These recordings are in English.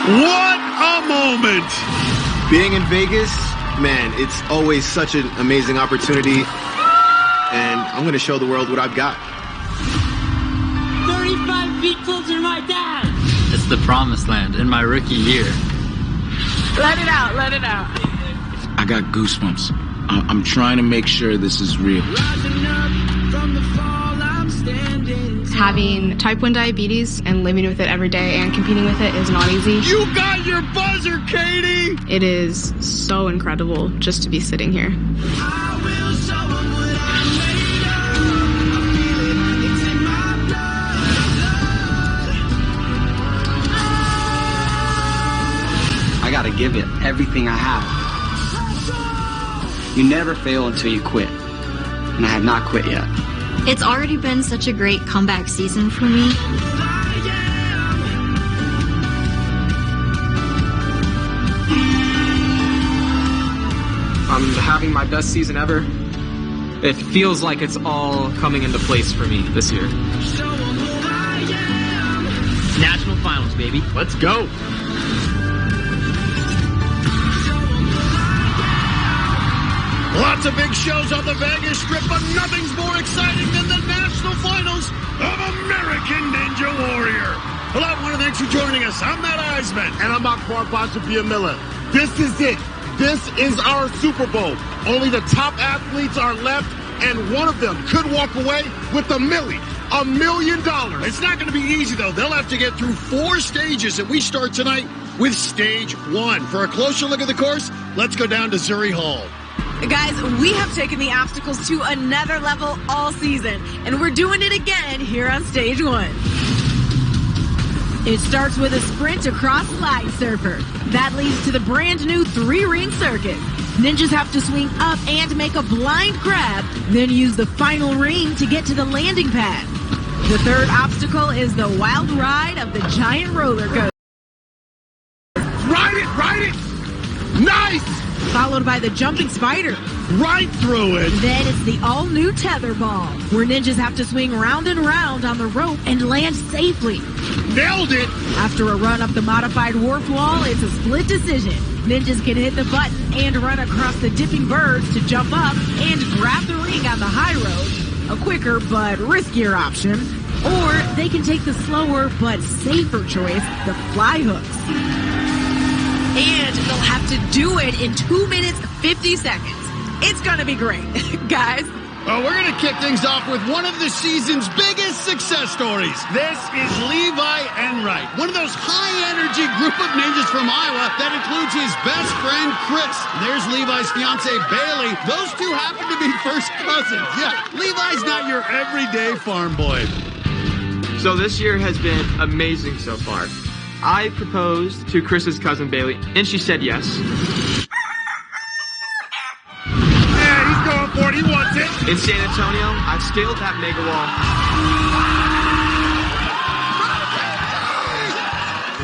What a moment! Being in Vegas, man, it's always such an amazing opportunity. And I'm going to show the world what I've got. 35 feet closer to my dad! It's the promised land in my rookie year. Let it out, let it out. I got goosebumps. I'm trying to make sure this is real. Having type 1 diabetes and living with it every day and competing with it is not easy. You got your buzzer, Katie! It is so incredible just to be sitting here. I gotta give it everything I have. You never fail until you quit. And I have not quit yet. It's already been such a great comeback season for me. I'm having my best season ever. It feels like it's all coming into place for me this year. National finals, baby. Let's go! Lots of big shows on the Vegas Strip, but nothing's more exciting than the National Finals of American Ninja Warrior. Hello, everyone, and thanks for joining us. I'm Matt Eisman. And I'm Akbar Miller. This is it. This is our Super Bowl. Only the top athletes are left, and one of them could walk away with $1 million. $1 million. It's not going to be easy, though. They'll have to get through 4 stages, and we start tonight with stage 1. For a closer look at the course, let's go down to Zuri Hall. Guys, we have taken the obstacles to another level all season, and we're doing it again here on stage 1. It starts with a sprint across Slide Surfer. That leads to the brand new 3-ring circuit. Ninjas have to swing up and make a blind grab, then use the final ring to get to the landing pad. The third obstacle is the wild ride of the giant roller coaster. Ride it! Nice! Followed by the jumping spider. Right through it. Then it's the all-new tether ball, where ninjas have to swing round and round on the rope and land safely. Nailed it! After a run up the modified wharf wall, it's a split decision. Ninjas can hit the button and run across the dipping birds to jump up and grab the ring on the high road, a quicker but riskier option. Or they can take the slower but safer choice, the fly hooks. And they'll have to do it in 2 minutes, 50 seconds. It's gonna be great. Guys. Well, we're going to kick things off with one of the season's biggest success stories. This is Levi Enright, one of those high-energy group of ninjas from Iowa that includes his best friend, Chris. There's Levi's fiancée, Bailey. Those two happen to be first cousins. Yeah, Levi's not your everyday farm boy. So this year has been amazing so far. I proposed to Chris's cousin Bailey, and she said yes. Yeah, he's going for it. He wants it. In San Antonio, I've scaled that mega wall.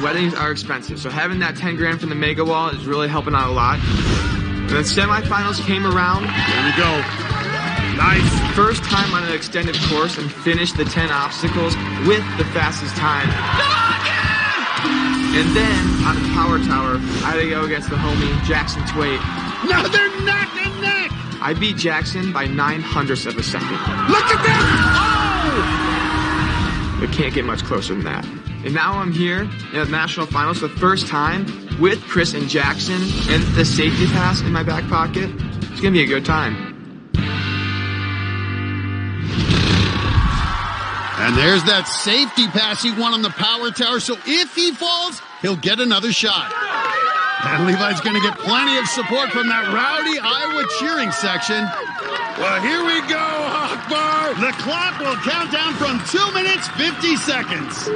Weddings are expensive, so having that 10 grand from the mega wall is really helping out a lot. And the semifinals came around. There we go. Nice. First time on an extended course and finished the 10 obstacles with the fastest time. And then, on the power tower, I had to go against the homie, Jackson Twait. Now they're neck and neck! I beat Jackson by 9/100ths of a second. Look at this! Oh! It can't get much closer than that. And now I'm here in the national finals for the first time with Chris and Jackson and the safety pass in my back pocket. It's going to be a good time. And there's that safety pass he won on the power tower, so if he falls, he'll get another shot. And Levi's going to get plenty of support from that rowdy Iowa cheering section. Well, here we go, Akbar. The clock will count down from 2 minutes, 50 seconds.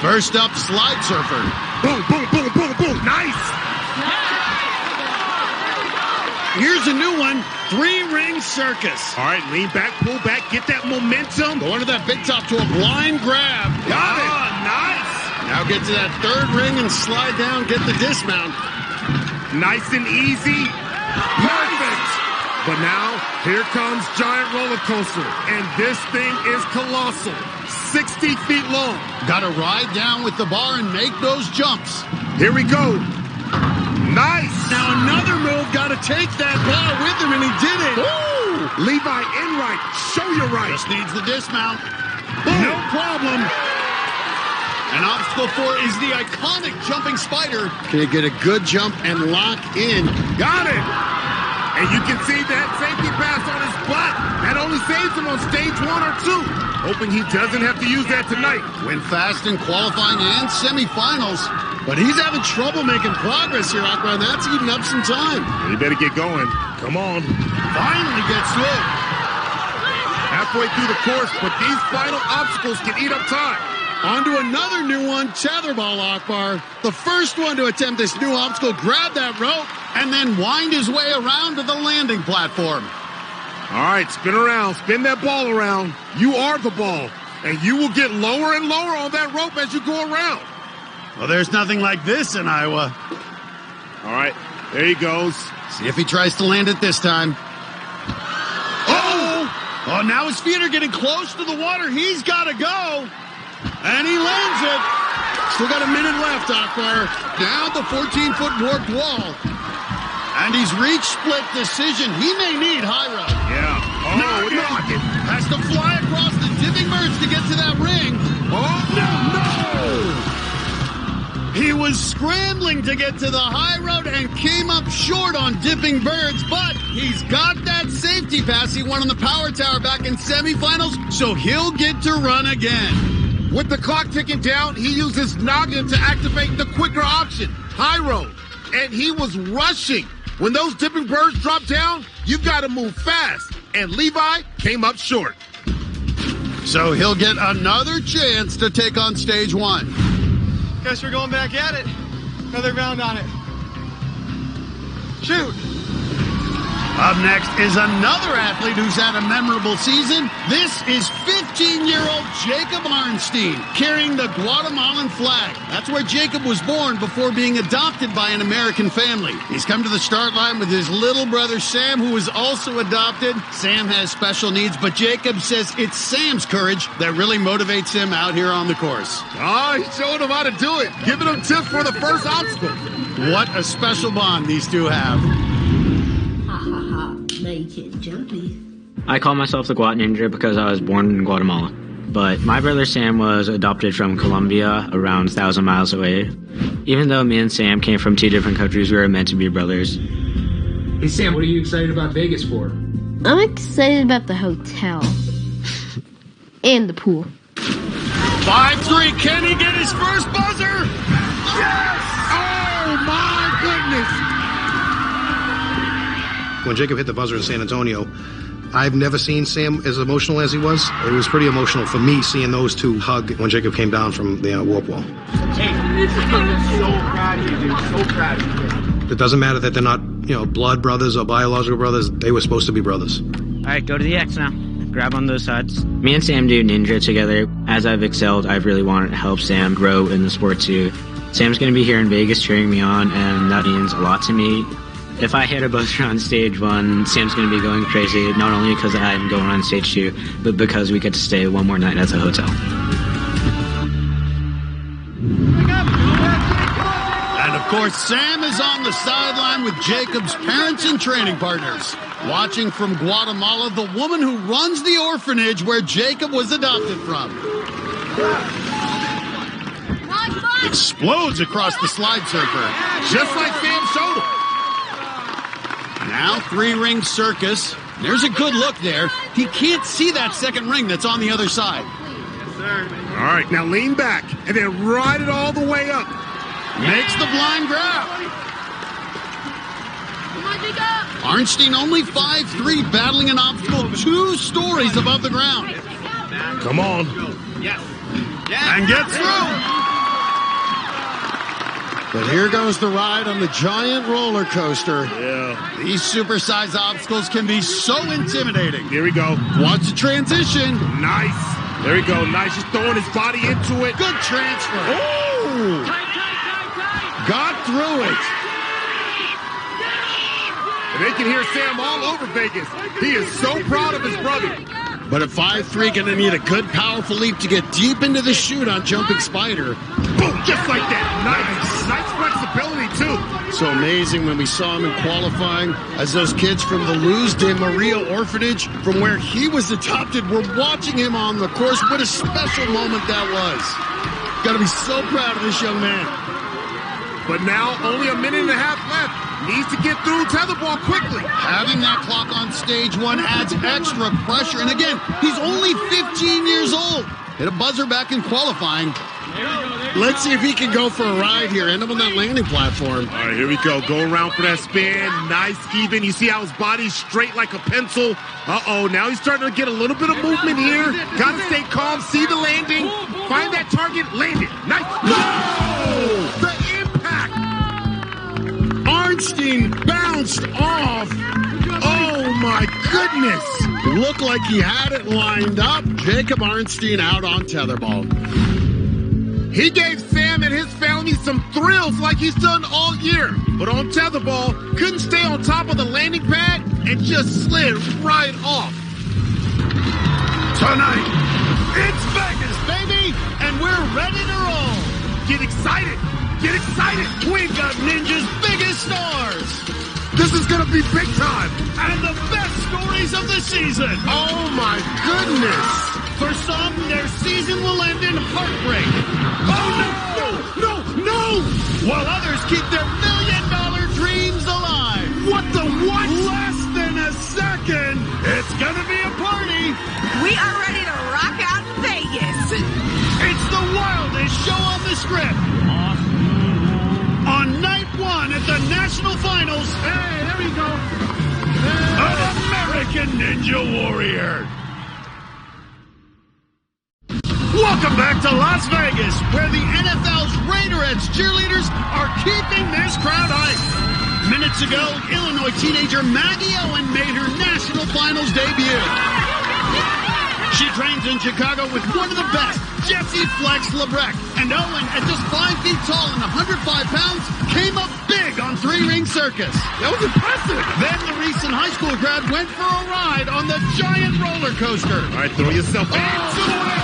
First up, slide surfer. Boom, boom, boom, boom, boom. Nice. Here's a new one, 3-ring circus. All right, lean back, pull back, get that momentum. Going to that big top to a blind grab. Got it. Nice. Now get to that 3rd ring and slide down, get the dismount. Nice and easy. Perfect. But now, here comes giant roller coaster, and this thing is colossal. 60 feet long. Got to ride down with the bar and make those jumps. Here we go. Nice. Now another move. Got to take that bar with him, and he did it. Woo! Levi Enright, show you right. Just needs the dismount. Boom. No problem. And obstacle 4 is the iconic jumping spider. Can you get a good jump and lock in? Got it. And you can see that safety pass on his butt. That only saves him on stage 1 or 2. Hoping he doesn't have to use that tonight. Went fast in qualifying and semifinals. But he's having trouble making progress here, Aqua, and that's eating up some time. You better get going. Come on. Finally gets through. Halfway through the course, but these final obstacles can eat up time. On to another new one, tetherball, Akbar. The first one to attempt this new obstacle grabbed that rope and then wind his way around to the landing platform. All right, spin around. Spin that ball around. You are the ball, and you will get lower and lower on that rope as you go around. Well, there's nothing like this in Iowa. All right, there he goes. See if he tries to land it this time. Oh, now his feet are getting close to the water. He's got to go. And he lands it. Still got a minute left, Akbar. Down the 14-foot warped wall. And he's reached split decision. He may need high road. Yeah. Oh, knock it. Has to fly across the dipping birds to get to that ring. Oh, no. He was scrambling to get to the high road and came up short on dipping birds, but he's got that safety pass he won on the power tower back in semifinals, so he'll get to run again. With the clock ticking down, he used his noggin to activate the quicker option, high road. And he was rushing. When those dipping birds drop down, you've got to move fast. And Levi came up short. So he'll get another chance to take on stage 1. Guess we're going back at it. Another round on it. Shoot. Up next is another athlete who's had a memorable season. This is 15-year-old Jacob Arnstein carrying the Guatemalan flag. That's where Jacob was born before being adopted by an American family. He's come to the start line with his little brother Sam, who is also adopted. Sam has special needs, but Jacob says it's Sam's courage that really motivates him out here on the course. Oh, he's showing him how to do it, giving him tips for the first obstacle. What a special bond these two have. Make it jumpy. I call myself the Guat Ninja because I was born in Guatemala. But my brother Sam was adopted from Colombia, around 1,000 miles away. Even though me and Sam came from 2 different countries, we were meant to be brothers. Hey Sam, what are you excited about Vegas for? I'm excited about the hotel. And the pool. 5-3, can he get his first buzzer? Yes! Oh my goodness! When Jacob hit the buzzer in San Antonio, I've never seen Sam as emotional as he was. It was pretty emotional for me seeing those two hug when Jacob came down from the warp wall. Hey, I'm so proud of you, dude. So proud of you. It doesn't matter that they're not, blood brothers or biological brothers. They were supposed to be brothers. All right, go to the X now. Grab on those sides. Me and Sam do ninja together. As I've excelled, I've really wanted to help Sam grow in the sport too. Sam's going to be here in Vegas cheering me on, and that means a lot to me. If I hit a buzzer on stage 1, Sam's going to be going crazy, not only because I'm going on stage 2, but because we get to stay one more night at the hotel. And of course, Sam is on the sideline with Jacob's parents and training partners. Watching from Guatemala, the woman who runs the orphanage where Jacob was adopted from. Explodes across the slide surfer. Just like Sam showed him. Now 3-ring circus. There's a good look there. He can't see that second ring that's on the other side. Yes, sir. All right, now lean back and then ride it all the way up. Makes the blind grab. Arnstein only 5'3", battling an obstacle 2 stories above the ground. Come on. Yes. And gets through. But here goes the ride on the giant roller coaster. Yeah. These supersized obstacles can be so intimidating. Here we go. Watch the transition. Nice. There we go. Nice. Just throwing his body into it. Good transfer. Oh! Got through it. And They can hear Sam all over Vegas. He is so proud of his brother. But at 5'3", going to need a good, powerful leap to get deep into the chute on Jumping Spider. Boom, just like that. Nice flexibility, too. So amazing when we saw him in qualifying as those kids from the Luz de Maria orphanage, from where he was adopted, were watching him on the course. What a special moment that was. Got to be so proud of this young man. But now only a minute and a half left. Needs to get through tetherball quickly. Having that clock on stage 1 adds extra pressure. And again, he's only 15 years old. Hit a buzzer back in qualifying. Let's see if he can go for a ride here. End up on that landing platform. All right, here we go. Go around for that spin. Nice even. You see how his body's straight like a pencil. Uh-oh, now he's starting to get a little bit of movement here. Got to stay calm. See the landing. Find that target. Land it. Nice. No! The impact. Arnstein bounced off. Oh, my goodness. Looked like he had it lined up. Jacob Arnstein out on tetherball. He gave Sam and his family some thrills like he's done all year. But on tetherball, couldn't stay on top of the landing pad and just slid right off. Tonight, it's Vegas, baby, and we're ready to roll. Get excited. Get excited. We've got Ninja's biggest stars. This is going to be big time. And the best stories of the season. Oh, my goodness. For some, their season will end in heartbreak. Oh, no. While others keep their $1 million dreams alive. What the what? Less than a second. It's going to be a party. We are ready to rock out in Vegas. It's the wildest show on the strip. On night 1 at the National Finals. Hey, there we go. An American Ninja Warrior. Welcome back to Las Vegas, where the NFL's Raiderettes cheerleaders are keeping this crowd hyped. Minutes ago, Illinois teenager Maggie Owen made her national finals debut. She trains in Chicago with one of the best, Jessie Flex Lebrecht. And Owen, at just 5 feet tall and 105 pounds, came up big on 3-ring circus. That was impressive. Then the recent high school grad went for a ride on the giant roller coaster. All right, throw yourself into it.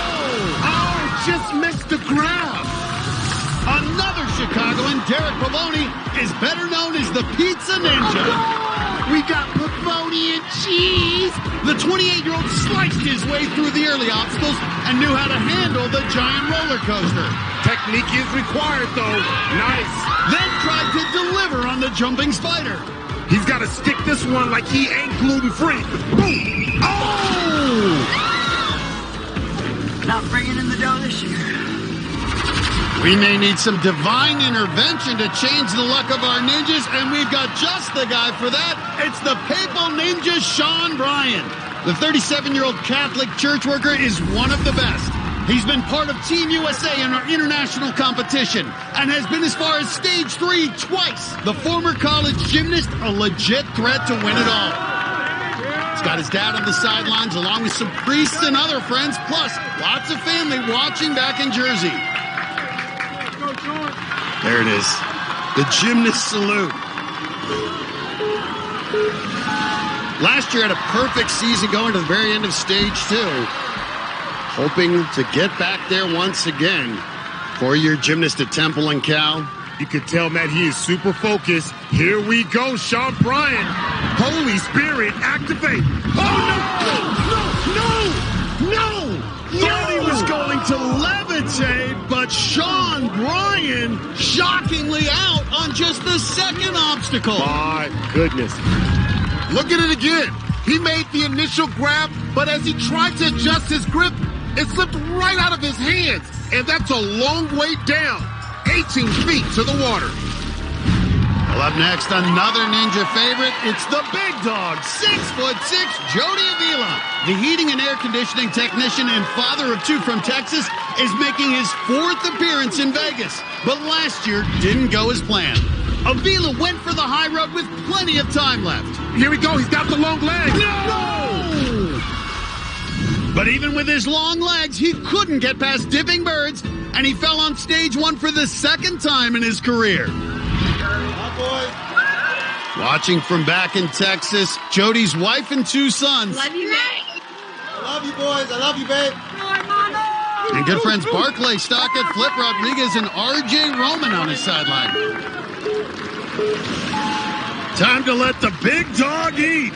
Oh, just missed the ground. Another Chicagoan, Derek Pavoni, is better known as the Pizza Ninja. We got pepperoni and cheese. The 28-year-old sliced his way through the early obstacles and knew how to handle the giant roller coaster. Technique is required, though. Nice. Then tried to deliver on the jumping spider. He's got to stick this one like he ain't gluten-free. Boom! Oh! Not bringing in the dough this year. We may need some divine intervention to change the luck of our ninjas, and we've got just the guy for that. It's the Papal Ninja, Sean Bryan. The 37-year-old Catholic church worker is one of the best. He's been part of Team USA in our international competition and has been as far as stage 3 twice. The former college gymnast, a legit threat to win it all. He's got his dad on the sidelines along with some priests and other friends, plus lots of family watching back in Jersey. There it is. The gymnast salute. Last year had a perfect season going to the very end of stage 2. Hoping to get back there once again. 4-year gymnast at Temple and Cal. You could tell, Matt, he is super focused. Here we go, Sean Bryan. Holy Spirit, activate. Oh, no! Thought he was going to levitate, but Sean Bryan shockingly out on just the second obstacle. My goodness. Look at it again. He made the initial grab, but as he tried to adjust his grip, it slipped right out of his hands. And that's a long way down. 18 feet to the water. Well, up next, another ninja favorite. It's the big dog, 6'6", Jody Avila. The heating and air conditioning technician and father of 2 from Texas is making his 4th appearance in Vegas. But last year didn't go as planned. Avila went for the high road with plenty of time left. Here we go. He's got the long leg. No! But even with his long legs, he couldn't get past Dipping Birds, and he fell on stage 1 for the 2nd time in his career. Watching from back in Texas, Jody's wife and 2 sons. Love you, babe. I love you, boys. I love you, babe. And good friends Barclay, Stockett, Flip Rodriguez, and R.J. Roman on his sideline. Time to let the big dog eat.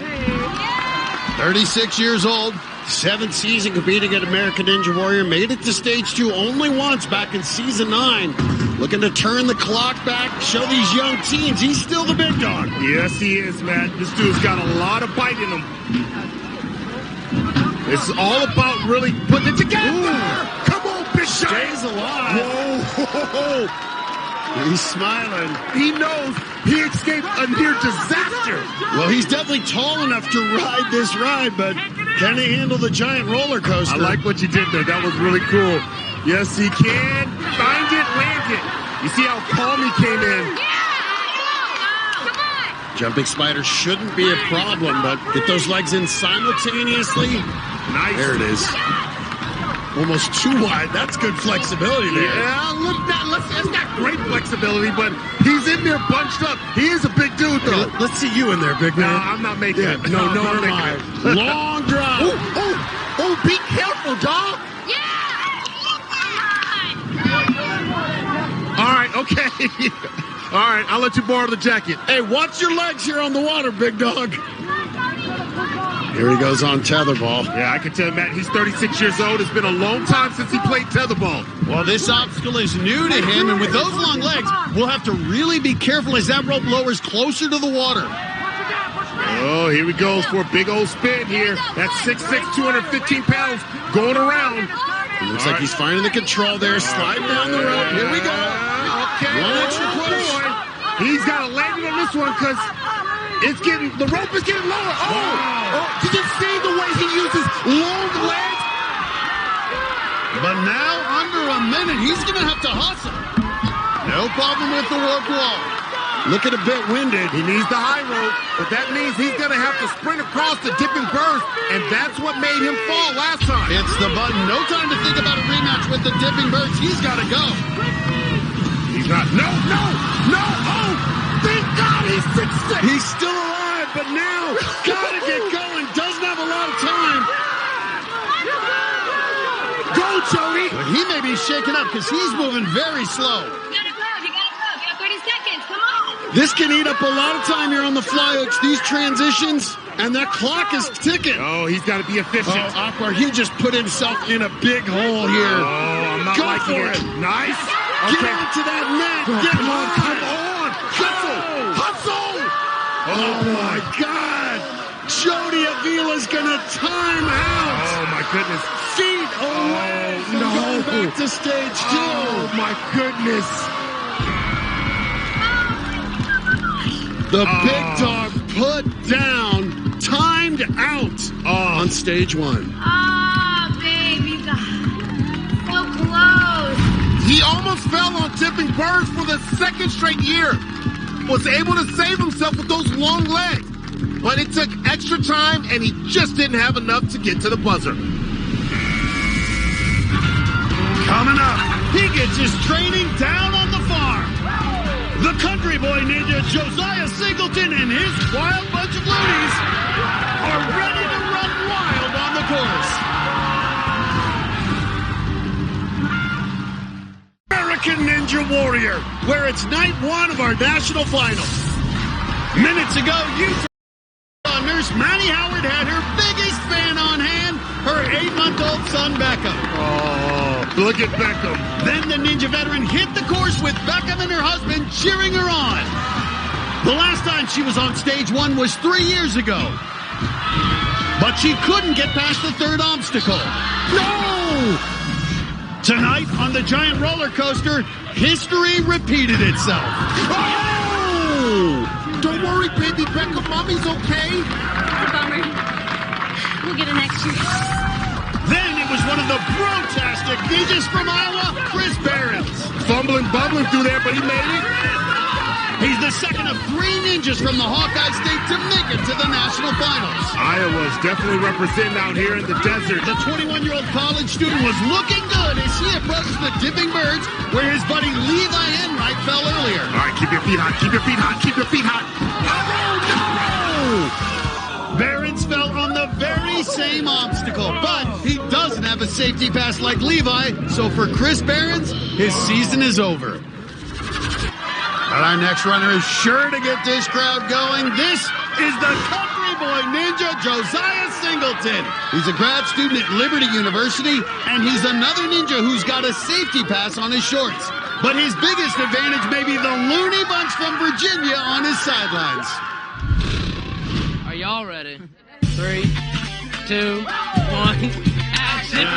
36 years old, 7th season competing at American Ninja Warrior. Made it to stage 2 only once back in season 9. Looking to turn the clock back, show these young teens he's still the big dog. Yes, he is, man. This dude's got a lot of bite in him. It's all about really putting it together. Ooh. Come on, big shot. Stays alive. Whoa. He's smiling. He knows he escaped a near disaster. Well, he's definitely tall enough to ride this ride, but can he handle the giant roller coaster? I like what you did there. That was really cool. Yes, he can. Find it, land it. You see how calm he came in. Jumping spider shouldn't be a problem, but get those legs in simultaneously. Nice. There it is. Almost too wide. That's good flexibility there. Yeah, look, that's not great flexibility, but he's in there bunched up. He is a big dude, though. Yeah, let's see you in there, big man. No, I'm not making it. No, never I'm mind. making it. Long drive. Oh, be careful, dog. All right, okay. All right, I'll let you borrow the jacket. Hey, watch your legs here on the water, big dog. Here he goes on tetherball. Yeah, I can tell you, Matt, he's 36 years old. It's been a long time since he played tetherball. Well, this obstacle is new to him, and with those long legs, we'll have to really be careful as that rope lowers closer to the water. Oh, here he goes for a big old spin here. That's 6'6", 215 pounds going around. It looks like he's finding the control there. Sliding down the rope. Here we go. Okay. One extra push. He's got to land it on this one because the rope is getting lower. Oh, did you see the way he uses long legs? But now, under a minute, he's going to have to hustle. No problem with the warp wall. Looking a bit winded. He needs the high rope, but that means he's going to have to sprint across the dipping burst, and that's what made him fall last time. Hits the button. No time to think about a rematch with the dipping burst. He's got to go. He's not. No. Oh, thank God he's 6'6". He's still alive, but now got to get going. Doesn't have a lot of time. Go, Jody. But he may be shaken up because he's moving very slow. This can eat up a lot of time here on the fly hooks, these transitions, and that clock is ticking. Oh, he's got to be efficient. Oh, Akbar, he just put himself in a big hole here. Oh, I'm not liking it. Nice. Okay. Get into that net. Come on. Hustle. Oh, my God. Jody Avila's going to time out. Oh, my goodness. Feet away from going back to stage 2. Oh, my goodness. The big dog put down, timed out on stage 1. Oh, babe, you got so close. He almost fell on tipping birds for the 2nd straight year. Was able to save himself with those long legs. But it took extra time, and he just didn't have enough to get to the buzzer. Coming up, he gets his training down on the farm. The country boy ninja Josiah Singleton and his wild bunch of loonies are ready to run wild on the course. American Ninja Warrior, where it's night 1 of our national finals. Minutes ago, Nurse Manny Howard had her biggest fan on hand, her 8-month-old son Beckham. Oh, look at Beckham. Then the Ninja veteran hit the course with Beckham and her husband cheering her on. The last time she was on stage 1 was 3 years ago. But she couldn't get past the 3rd obstacle. No! Tonight on the giant roller coaster, history repeated itself. Oh! Don't worry, baby Beckham. Mommy's okay. Bummer. We'll get it next year. Then it was one of the brotastic ninjas from Iowa, Chris Behrens. Bumbling through there, but he made it. He's the second of 3 ninjas from the Hawkeye State to make it to the national finals. Iowa's definitely representing out here in the desert. The 21-year-old college student was looking good as he approached the dipping birds where his buddy Levi Enright fell earlier. All right, keep your feet hot. very same obstacle, but he doesn't have a safety pass like Levi, so for Chris Behrens, his season is over. But our next runner is sure to get this crowd going. This is the country boy ninja, Josiah Singleton. He's a grad student at Liberty University, and he's another ninja who's got a safety pass on his shorts. But his biggest advantage may be the loony bunch from Virginia on his sidelines. Are y'all ready? 3, 2, 1, action!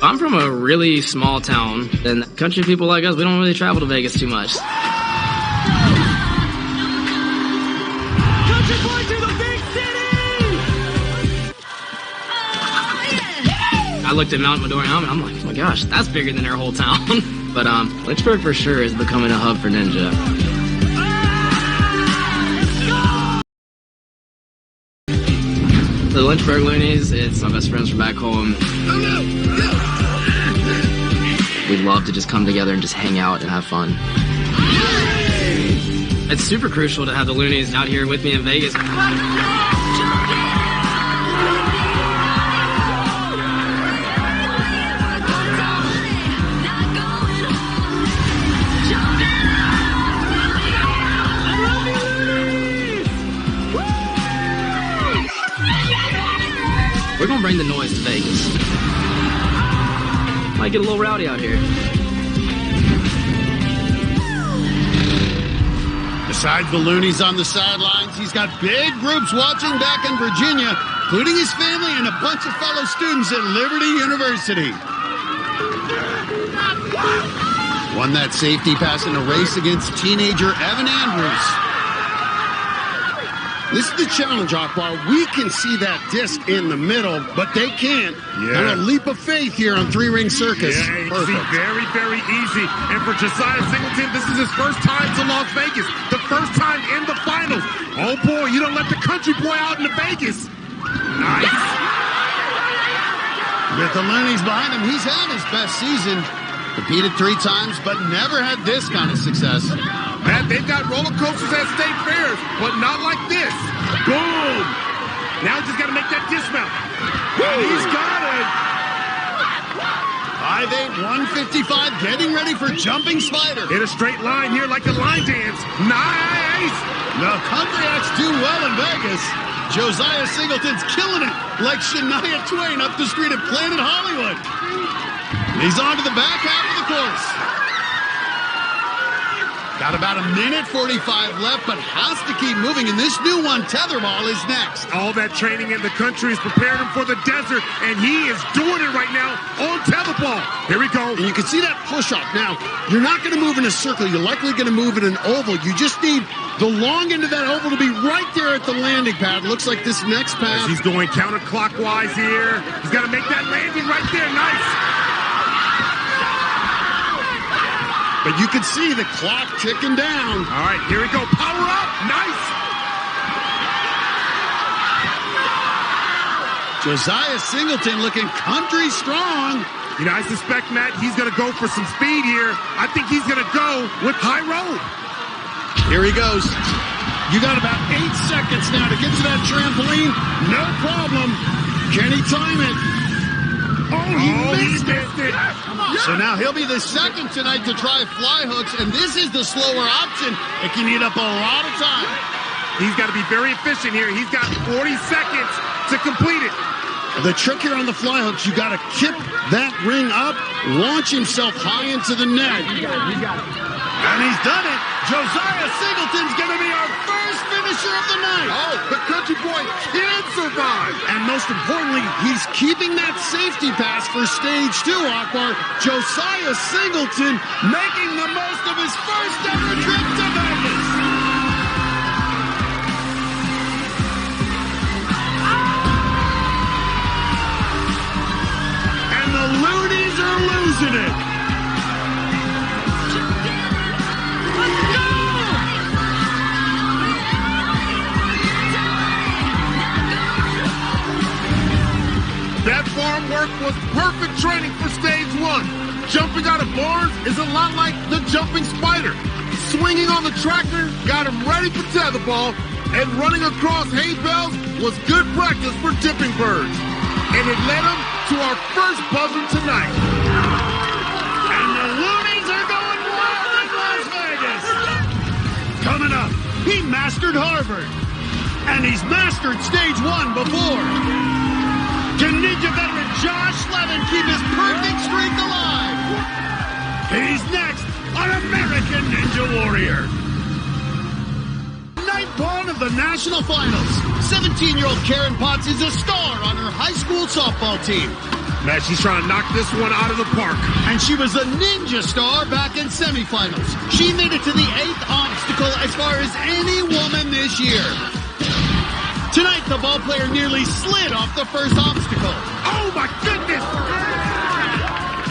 I'm from a really small town, and country people like us, we don't really travel to Vegas too much. Country boy to the big city! I looked at Mount Midori, and I'm like, oh my gosh, that's bigger than our whole town. But Lynchburg for sure is becoming a hub for ninja. The Lynchburg Loonies, it's my best friends from back home. We'd love to just come together and just hang out and have fun. It's super crucial to have the Loonies out here with me in Vegas. We're gonna bring the noise to Vegas. Might get a little rowdy out here. Besides the Loonies on the sidelines, he's got big groups watching back in Virginia, including his family and a bunch of fellow students at Liberty University. Won that safety pass in a race against teenager Evan Andrews. This is the challenge, Akbar. We can see that disc in the middle, but they can't. Yeah. And a leap of faith here on Three Ring Circus. Yeah, easy, very, very easy. And for Josiah Singleton, this is his first time to Las Vegas. The first time in the finals. Oh, boy, you don't let the country boy out into Vegas. Nice. With the Loonies behind him, he's had his best season. Competed 3 times, but never had this kind of success. Man, they've got roller coasters at state fairs, but not like this. Boom! Now he's just got to make that dismount. And he's got it. 5'8", 155, getting ready for jumping spider. In a straight line here like a line dance. Nice! The country acts do well in Vegas. Josiah Singleton's killing it like Shania Twain up the street at Planet Hollywood. He's on to the back half of the course. Got about 1:45 left, but has to keep moving, and this new one, tetherball, is next. All that training in the country has prepared him for the desert, and he is doing it right now on tetherball. Here we go. And you can see that push-up. Now, you're not going to move in a circle. You're likely going to move in an oval. You just need the long end of that oval to be right there at the landing pad. Looks like this next pass. As he's going counterclockwise here. He's got to make that landing right there. Nice. But you can see the clock ticking down. All right, here we go. Power up. Nice. Josiah Singleton looking country strong. You know, I suspect, Matt, he's going to go for some speed here. I think he's going to go with high road. Here he goes. You got about 8 seconds now to get to that trampoline. No problem. Can he time it? Oh, he missed it. So now he'll be the second tonight to try fly hooks, and this is the slower option. It can eat up a lot of time. He's got to be very efficient here. He's got 40 seconds to complete it. The trick here on the fly hooks, you got to kick that ring up, launch himself high into the net. You got it. And he's done it. Josiah Singleton's going to be our first finisher of the night. Oh, the country boy can survive. And most importantly, he's keeping that safety pass for stage 2, Akbar. Josiah Singleton making the most of his first ever trip to Vegas. And the Loonies are losing it. That farm work was perfect training for stage 1. Jumping out of barns is a lot like the jumping spider. swinging on the tractor, got him ready for tetherball, and running across hay bales was good practice for dipping birds. And it led him to our first buzzer tonight. And the Loonies are going wild in Las Vegas. Coming up, he mastered Harvard. And he's mastered stage 1 before. Can Ninja veteran Josh Levin keep his perfect streak alive? He's next on American Ninja Warrior. Night 1 of the national finals. 17-year-old Karen Potts is a star on her high school softball team. Man, she's trying to knock this one out of the park. And she was a ninja star back in semifinals. She made it to the 8th obstacle as far as any woman this year. Tonight, the ball player nearly slid off the first obstacle. Oh, my goodness!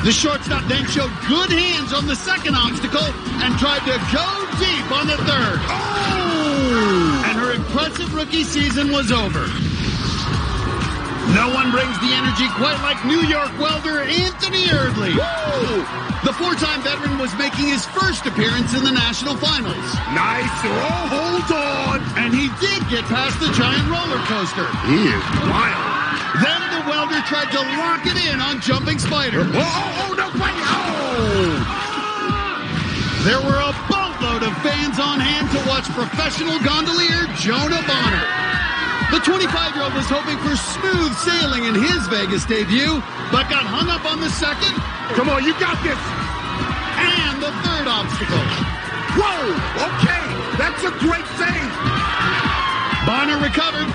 The shortstop then showed good hands on the second obstacle and tried to go deep on the third. Oh! And her impressive rookie season was over. No one brings the energy quite like New York welder Anthony Erdley. Woo! The 4-time veteran was making his first appearance in the national finals. Nice. Oh, hold on. And he did get past the giant roller coaster. He is wild. Then the welder tried to lock it in on jumping spider. Oh, no, wait. Oh! There were a boatload of fans on hand to watch professional gondolier Jonah Bonner. The 25-year-old was hoping for smooth sailing in his Vegas debut, but got hung up on the second. Come on, you got this. And the third obstacle. Whoa, okay, that's a great save. Bonner recovered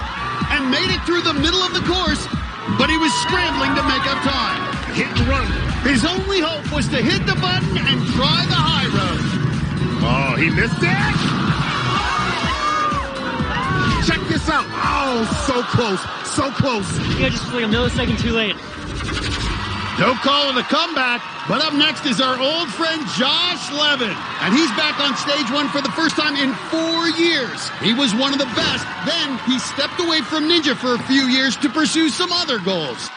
and made it through the middle of the course, but he was scrambling to make up time. Hit and run. His only hope was to hit the button and try the high road. Oh, he missed it. Check this out. Oh, so close, so close. Yeah, just like a millisecond too late. Don't call it a comeback, but up next is our old friend Josh Levin. And he's back on stage 1 for the first time in 4 years. He was one of the best. Then he stepped away from Ninja for a few years to pursue some other goals.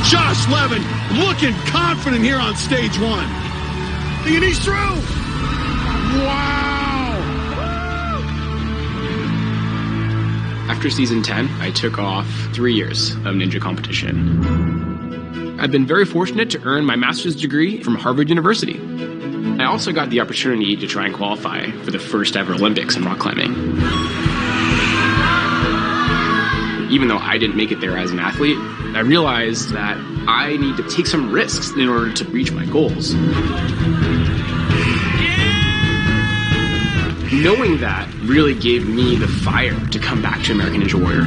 Josh Levin looking confident here on stage 1. And he's through. Wow. After season 10, I took off 3 years of ninja competition. I've been very fortunate to earn my master's degree from Harvard University. I also got the opportunity to try and qualify for the first ever Olympics in rock climbing. Even though I didn't make it there as an athlete, I realized that I need to take some risks in order to reach my goals. Knowing that really gave me the fire to come back to American Ninja Warrior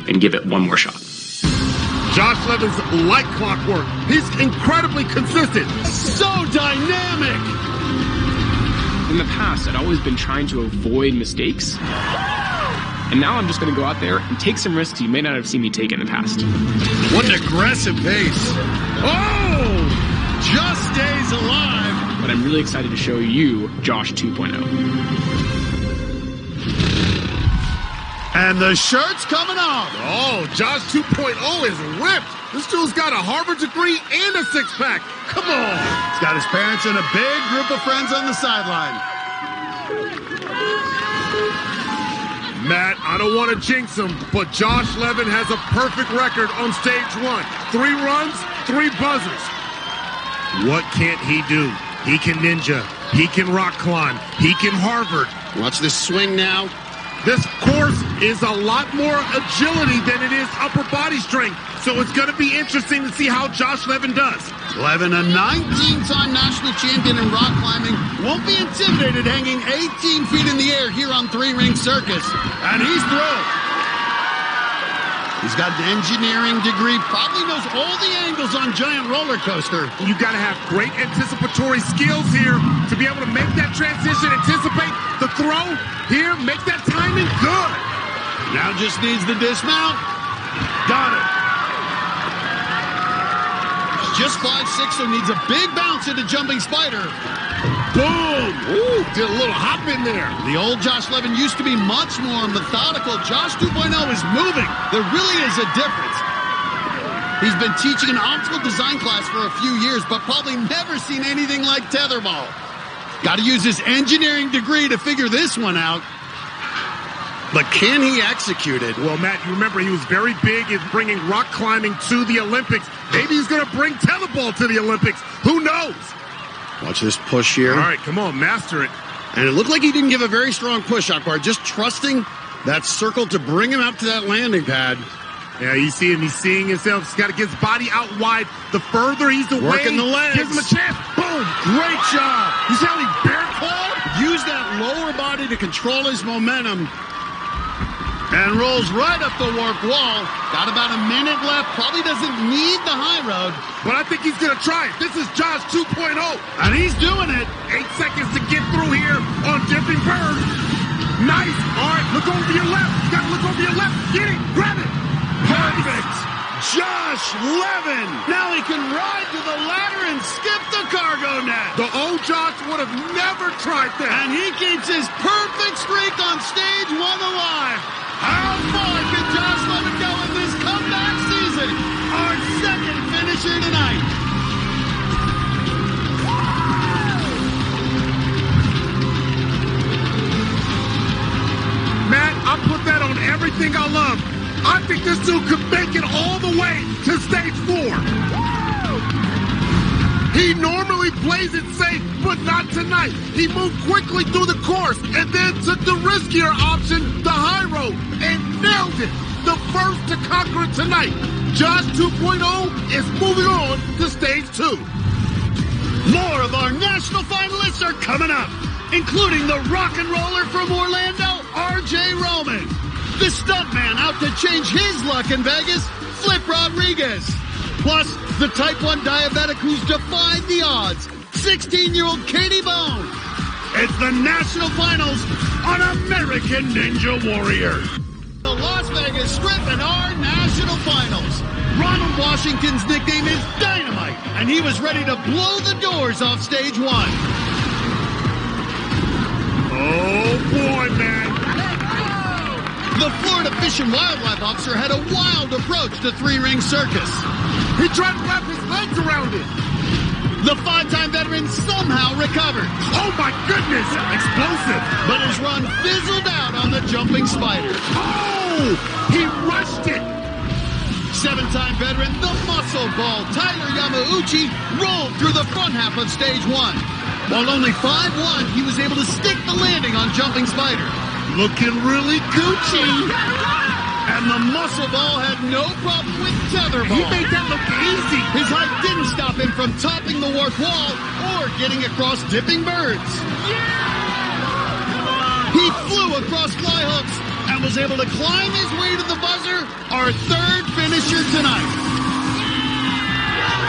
and give it one more shot. Josh Levin's like clockwork. He's incredibly consistent. So dynamic. In the past, I'd always been trying to avoid mistakes. And now I'm just going to go out there and take some risks you may not have seen me take in the past. What an aggressive pace. Oh! Just stays alive. But I'm really excited to show you Josh 2.0. And the shirt's coming off. Oh, Josh 2.0 is ripped. This dude's got a Harvard degree and a six-pack. Come on. He's got his parents and a big group of friends on the sideline. Matt, I don't want to jinx him, but Josh Levin has a perfect record on stage 1. 3 runs, 3 buzzers. What can't he do? He can ninja. He can rock climb. He can Harvard. Watch this swing now. This course is a lot more agility than it is upper body strength. So it's going to be interesting to see how Josh Levin does. Levin, a 19-time national champion in rock climbing, won't be intimidated hanging 18 feet in the air here on 3-Ring Circus. And he's through. He's got an engineering degree, probably knows all the angles on giant roller coaster. You got to have great anticipatory skills here to be able to make that transition, anticipate the throw here, make that timing good. Now just needs the dismount. Got it. He's just 5'6", so needs a big bounce into jumping spider. Boom! Ooh, did a little hop in there. The old Josh Levin used to be much more methodical. Josh 2.0 is moving. There really is a difference. He's been teaching an obstacle design class for a few years, but probably never seen anything like tetherball. Got to use his engineering degree to figure this one out. But can he execute it? Well, Matt, you remember he was very big in bringing rock climbing to the Olympics. Maybe he's going to bring tetherball to the Olympics. Who knows? Watch this push here. All right, come on, master it. And it looked like he didn't give a very strong push, Akbar, just trusting that circle to bring him up to that landing pad. Yeah, he's seeing himself. He's got to get his body out wide. The further he's away, working the legs. Gives him a chance. Boom! Great job. You see how he bear clawed? Use that lower body to control his momentum. And rolls right up the warp wall. Got about a minute left. Probably doesn't need the high road. But I think he's going to try it. This is Josh 2.0. And he's doing it. 8 seconds to get through here on Dipping Bird. Nice. All right, look over your left. You got to look over your left. Get it. Grab it. Perfect. Josh Levin. Now he can ride to the ladder and skip the cargo net. The old Josh would have never tried that. And he keeps his perfect streak on stage 1 alive. How far can Josh Levin go in this comeback season? Our second finisher tonight. Matt, I put that on everything I love. I think this dude could make it all the way to stage 4. He normally plays it safe, but not tonight. He moved quickly through the course and then took the riskier option, the high road, and nailed it. The first to conquer it tonight. Josh 2.0 is moving on to stage 2. More of our national finalists are coming up, including the rock and roller from Orlando, R.J. Roman. The stuntman out to change his luck in Vegas, Flip Rodriguez. Plus, the type 1 diabetic who's defied the odds, 16-year-old Katie Bone. It's the national finals on American Ninja Warrior. The Las Vegas Strip and our national finals. Ronald Washington's nickname is Dynamite, and he was ready to blow the doors off stage 1. Oh, boy, man. The Florida Fish and Wildlife officer had a wild approach to three-ring circus. He tried to wrap his legs around it. The 5-time veteran somehow recovered. Oh, my goodness. Explosive. But his run fizzled out on the jumping spider. Oh, he rushed it. 7-time veteran, the muscle ball, Tyler Yamauchi, rolled through the front half of stage 1. While only 5'1", he was able to stick the landing on jumping spider. Looking really Gucci. And the muscle ball had no problem with tetherball. He made that look easy. His height didn't stop him from topping the warp wall or getting across Dipping Birds. He flew across fly hooks and was able to climb his way to the buzzer, our third finisher tonight.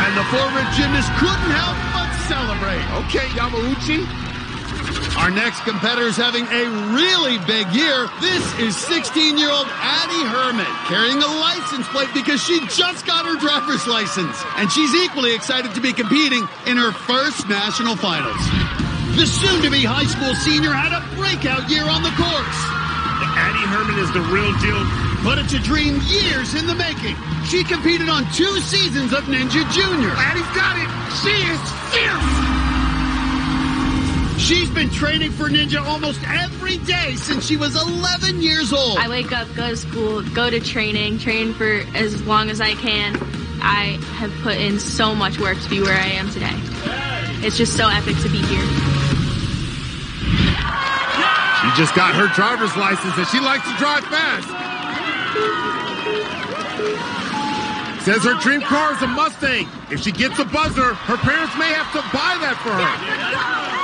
And the forward gymnast couldn't help but celebrate. Okay, Yamauchi. Our next competitor is having a really big year. This is 16-year-old Addie Herman, carrying a license plate because she just got her driver's license. And she's equally excited to be competing in her first national finals. The soon-to-be high school senior had a breakout year on the course. Addie Herman is the real deal. But it's a dream years in the making. She competed on 2 seasons of Ninja Junior. Addie's got it. She is fierce. She's been training for Ninja almost every day since she was 11 years old. I wake up, go to school, go to training, train for as long as I can. I have put in so much work to be where I am today. It's just so epic to be here. She just got her driver's license and she likes to drive fast. Says her dream car is a Mustang. If she gets a buzzer, her parents may have to buy that for her.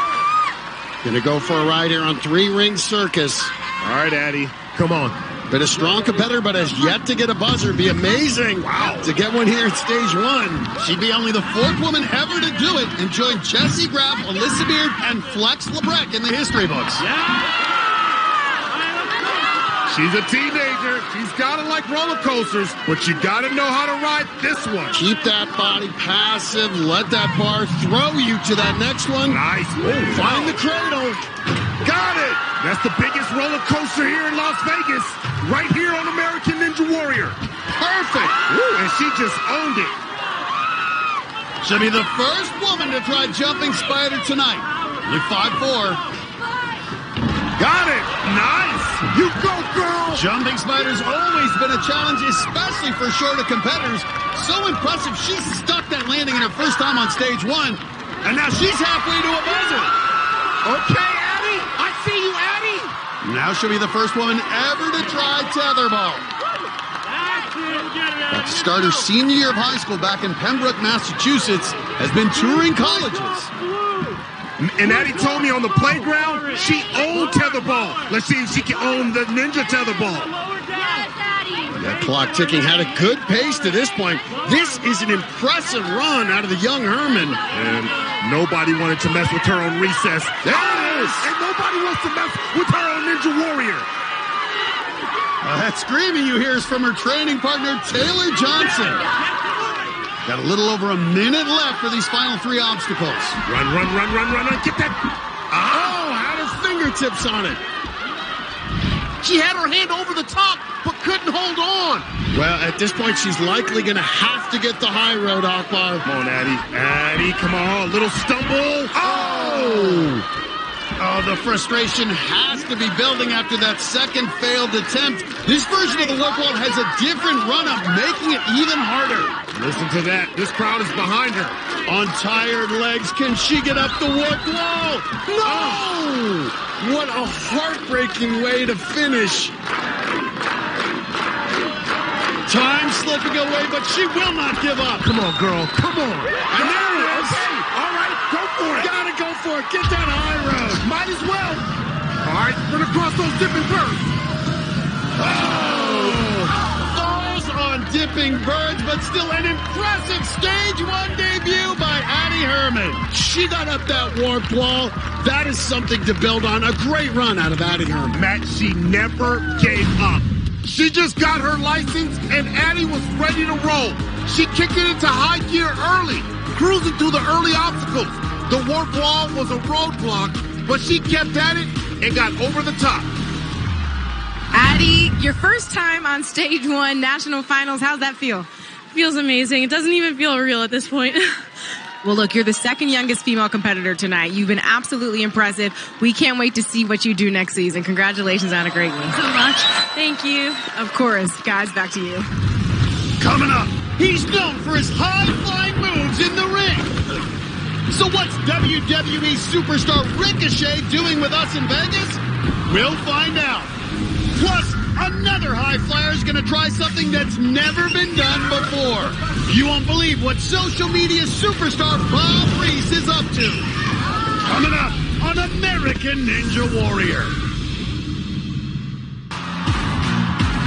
Gonna go for a ride here on 3-ring circus. All right, Addie, come on. Been a strong competitor, but has yet to get a buzzer. Be amazing to get one here at stage 1. She'd be only the 4th woman ever to do it and join Jessie Graff, Alyssa Beard, and Flex LeBrec in the history books. She's a teenager. She's got to like roller coasters, but you got to know how to ride this one. Keep that body passive. Let that bar throw you to that next one. Nice. Oh, find the cradle. Got it. That's the biggest roller coaster here in Las Vegas. Right here on American Ninja Warrior. Perfect. perfect. Ooh, and she just owned it. She'll be the first woman to try jumping spider tonight. Only 5'4". Got it. Nice. You go, girl. Jumping spider's always been a challenge, especially for shorter competitors. So impressive, she stuck that landing in her first time on stage 1. And now she's halfway to a buzzer. Okay, Addie. I see you, Addie. Now she'll be the first woman ever to try tetherball. That starter senior year of high school back in Pembroke, Massachusetts, has been touring colleges. And Addie told me on the playground, she owned tetherball. Let's see if she can own the ninja tetherball. That clock ticking had a good pace to this point. This is an impressive run out of the young Herman. And nobody wanted to mess with her on recess. There it is. And nobody wants to mess with her on Ninja Warrior. That screaming you hear is from her training partner, Taylor Johnson. Got a little over a minute left for these final 3 obstacles. Run. Get that. Oh, had her fingertips on it. She had her hand over the top, but couldn't hold on. Well, at this point, she's likely going to have to get the high road, Akbar. Come on, Addie. Addie, come on. Little stumble. Oh! Oh, the frustration has to be building after that second failed attempt. This version of the warp wall has a different run-up, making it even harder. Listen to that. This crowd is behind her. On tired legs, can she get up the warp wall? No! Oh, what a heartbreaking way to finish. Time slipping away, but she will not give up. Come on, girl. Come on. And there it is. Okay. All right, go for it. Gotta go for it. Get that high road. Might as well. All right, run across those dipping birds. Oh! Falls on dipping birds, but still an impressive stage 1 debut by Addie Herman. She got up that warp wall. That is something to build on. A great run out of Addie Herman. Matt, she never gave up. She just got her license, and Addie was ready to roll. She kicked it into high gear early, cruising through the early obstacles. The warp wall was a roadblock, but she kept at it and got over the top. Addie, your first time on stage 1 national finals, how's that feel? Feels amazing. It doesn't even feel real at this point. Well, look, you're the second youngest female competitor tonight. You've been absolutely impressive. We can't wait to see what you do next season. Congratulations on a great one. So much. Thank you. Of course. Guys, back to you. Coming up, he's known for his high-flying moves in the ring. So what's WWE superstar Ricochet doing with us in Vegas? We'll find out. Plus, another high flyer is going to try something that's never been done before. You won't believe what social media superstar Bob Reese is up to. Coming up on American Ninja Warrior.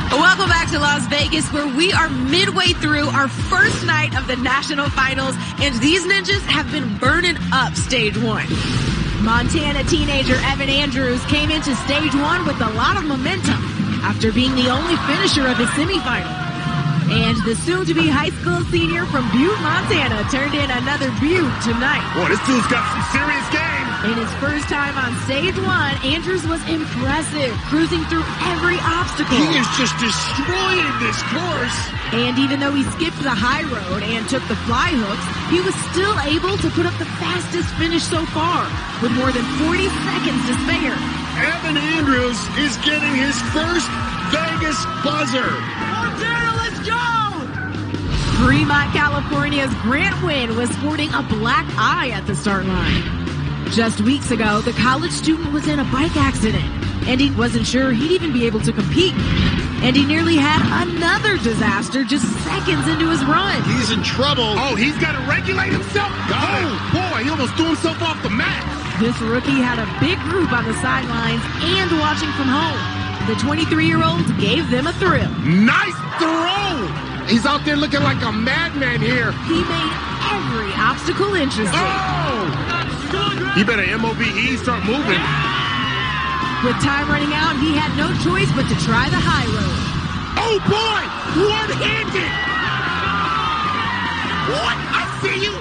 Welcome back to Las Vegas, where we are midway through our first night of the national finals, and these ninjas have been burning up stage 1. Montana teenager Evan Andrews came into stage 1 with a lot of momentum after being the only finisher of his semifinal. And the soon-to-be high school senior from Butte, Montana turned in another Butte tonight. Boy, this dude's got some serious game. In his first time on stage 1, Andrews was impressive, cruising through every obstacle. He is just destroying this course. And even though he skipped the high road and took the fly hooks, he was still able to put up the fastest finish so far, with more than 40 seconds to spare. Evan Andrews is getting his first Vegas buzzer. Montana, let's go! Fremont, California's Grant Wynn was sporting a black eye at the start line. Just weeks ago, the college student was in a bike accident, and he wasn't sure he'd even be able to compete. And he nearly had another disaster just seconds into his run. He's in trouble. Oh, he's got to regulate himself. Boy, he almost threw himself off the mat. This rookie had a big group on the sidelines and watching from home. The 23-year-old gave them a thrill. Nice throw! He's out there looking like a madman here. He made every obstacle interesting. Oh! He better MOBE, start moving. With time running out, he had no choice but to try the high road. Oh boy! One-handed! What? I see you!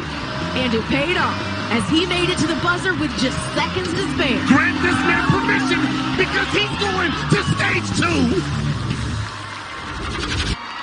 And it paid off, as he made it to the buzzer with just seconds to spare. Grant this man permission, because he's going to stage 2!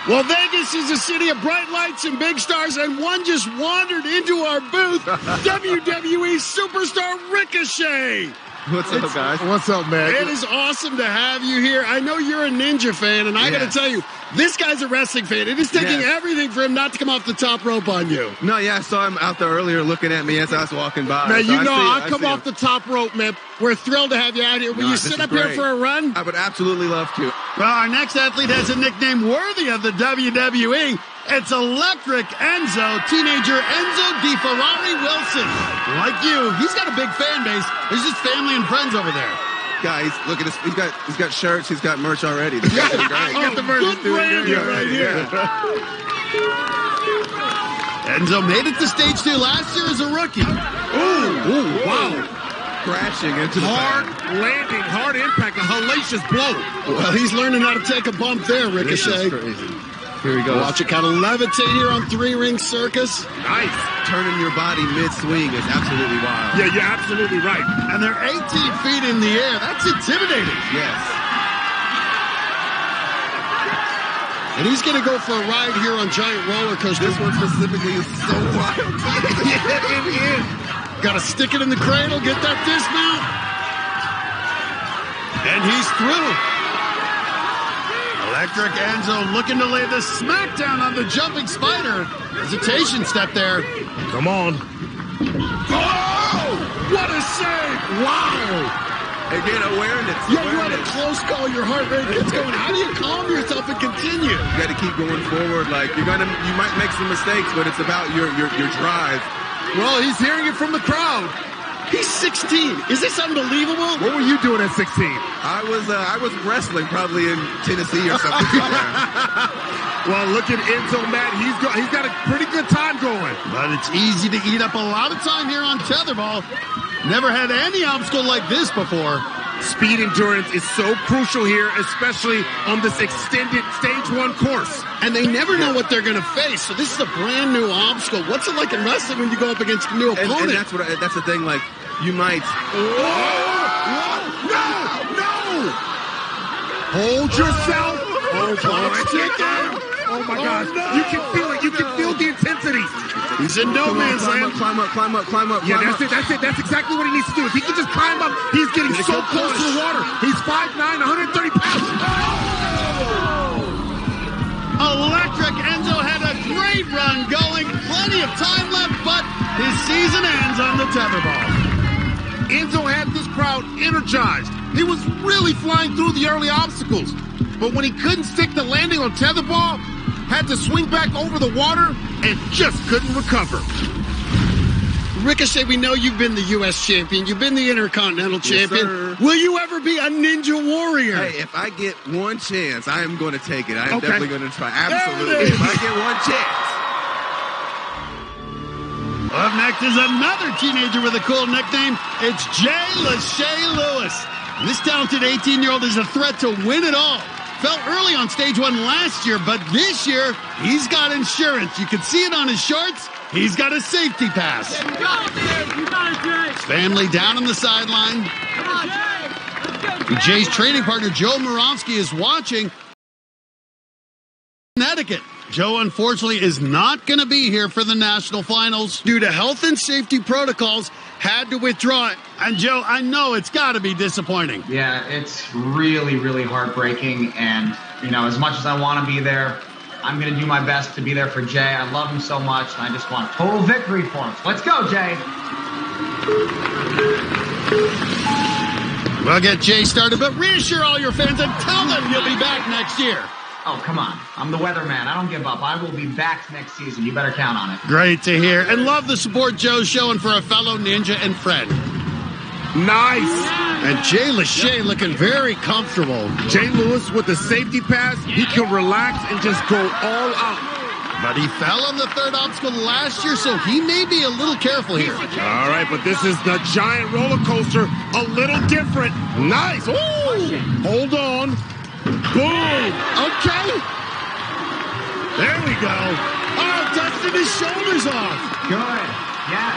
Well, Vegas is a city of bright lights and big stars, and one just wandered into our booth. WWE superstar Ricochet. What's up, guys? What's up, man? It is awesome to have you here. I know you're a Ninja fan, and I got to tell you, this guy's a wrestling fan. It is taking everything for him not to come off the top rope on you. No, I saw him out there earlier looking at me as I was walking by. Man, so you know I I'll come off the top rope, man. We're thrilled to have you out here. Will you sit up here for a run? I would absolutely love to. Well, our next athlete has a nickname worthy of the WWE. It's Electric Enzo, teenager Enzo DeFerrari Wilson. Like you, he's got a big fan base. There's just family and friends over there. Guys, look at this. He's got shirts. He's got merch already. This guy's doing great. Got the merch. Good branding right here. Enzo made it to stage 2 last year as a rookie. Ooh, wow. Crashing into the hard landing, hard impact, a hellacious blow. Well, he's learning how to take a bump there, Ricochet. This is crazy. Here we go. Watch it kind of levitate here on 3-ring circus. Nice. Turning your body mid-swing is absolutely wild. Yeah, you're absolutely right. And they're 18 feet in the air. That's intimidating. Yes. And he's going to go for a ride here on giant roller coaster. This one specifically is so wild. Yeah, it is. Got to stick it in the cradle, get that dismount. And he's through. Electric Enzo looking to lay the smackdown on the jumping spider. Hesitation step there. Come on. Oh! What a save! Wow! Again, awareness. Yeah, you had a close call. Your heart rate gets going. How do you calm yourself and continue? You got to keep going forward. Like you might make some mistakes, but it's about your drive. Well, he's hearing it from the crowd. He's 16. Is this unbelievable? What were you doing at 16? I was wrestling probably in Tennessee or something. Well, look at Enzo, Matt. He's got a pretty good time going. But it's easy to eat up a lot of time here on tetherball. Never had any obstacle like this before. Speed endurance is so crucial here, especially on this extended stage 1 course. And they never know what they're going to face. So this is a brand new obstacle. What's it like in wrestling when you go up against a new opponent? And that's the thing. Like you might. No! Hold yourself. Oh my gosh! No. You can feel it. You can feel the intensity. He's in no man's land. Climb up. Yeah, that's it. That's exactly what he needs to do. If he can just climb up, he's getting so close to the water. He's 5'9", 130 pounds. Electric Enzo had a great run going. Plenty of time left, but his season ends on the tetherball. Enzo had this crowd energized. He was really flying through the early obstacles. But when he couldn't stick the landing on tetherball, had to swing back over the water and just couldn't recover. Ricochet, we know you've been the U.S. champion. You've been the Intercontinental champion. Sir. Will you ever be a Ninja Warrior? Hey, if I get one chance, I am going to take it. I am definitely going to try. Absolutely. If I get one chance. Up next is another teenager with a cool nickname. It's Jay Lachey Lewis. This talented 18-year-old is a threat to win it all. Fell early on stage 1 last year, but this year, he's got insurance. You can see it on his shorts. He's got a safety pass. His family down on the sideline. Jay's training partner, Joe Moravsky, is watching. Connecticut. Joe, unfortunately, is not going to be here for the national finals due to health and safety protocols. Had to withdraw it. And Joe, I know it's got to be disappointing. Yeah, it's really, really heartbreaking. And, you know, as much as I want to be there, I'm going to do my best to be there for Jay. I love him so much, and I just want total victory for him. Let's go, Jay. We'll get Jay started, but reassure all your fans and tell them you'll be back next year. Oh, come on. I'm the weatherman. I don't give up. I will be back next season. You better count on it. Great to hear. And love the support Joe's showing for a fellow ninja and friend. Nice. And Jay Lachey looking very comfortable. Jay Lewis with the safety pass. He can relax and just go all out. But he fell on the third obstacle last year, so he may be a little careful here. All right, but this is the giant roller coaster. A little different. Nice. Ooh. Hold on. Boom! Okay. There we go. Oh, dusted his shoulders off. Good.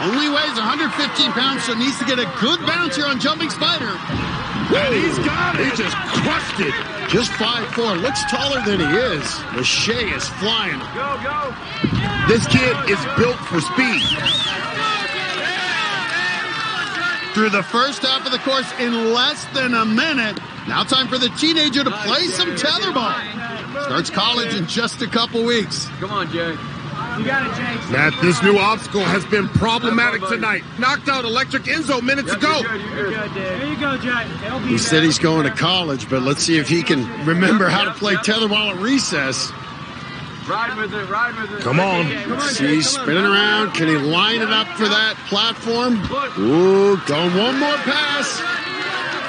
Only weighs 115 pounds, so needs to get a good bounce here on Jumping Spider. And he's got it. He just crushed it. Just 5'4", looks taller than he is. Lachey is flying. Go. This kid is built for speed. Through the first half of the course in less than a minute. Now time for the teenager to play some tetherball. Starts college in just a couple weeks. Come on, Jay. You got it, Jay. Matt, this new obstacle has been problematic tonight. Knocked out Electric Enzo minutes ago. You're good, Dave. There you go, Jay. He said he's going to college, but let's see if he can remember how to play tetherball at recess. Ride with it. Come on. See, he's spinning around. Can he line it up for that platform? Ooh, going one more pass.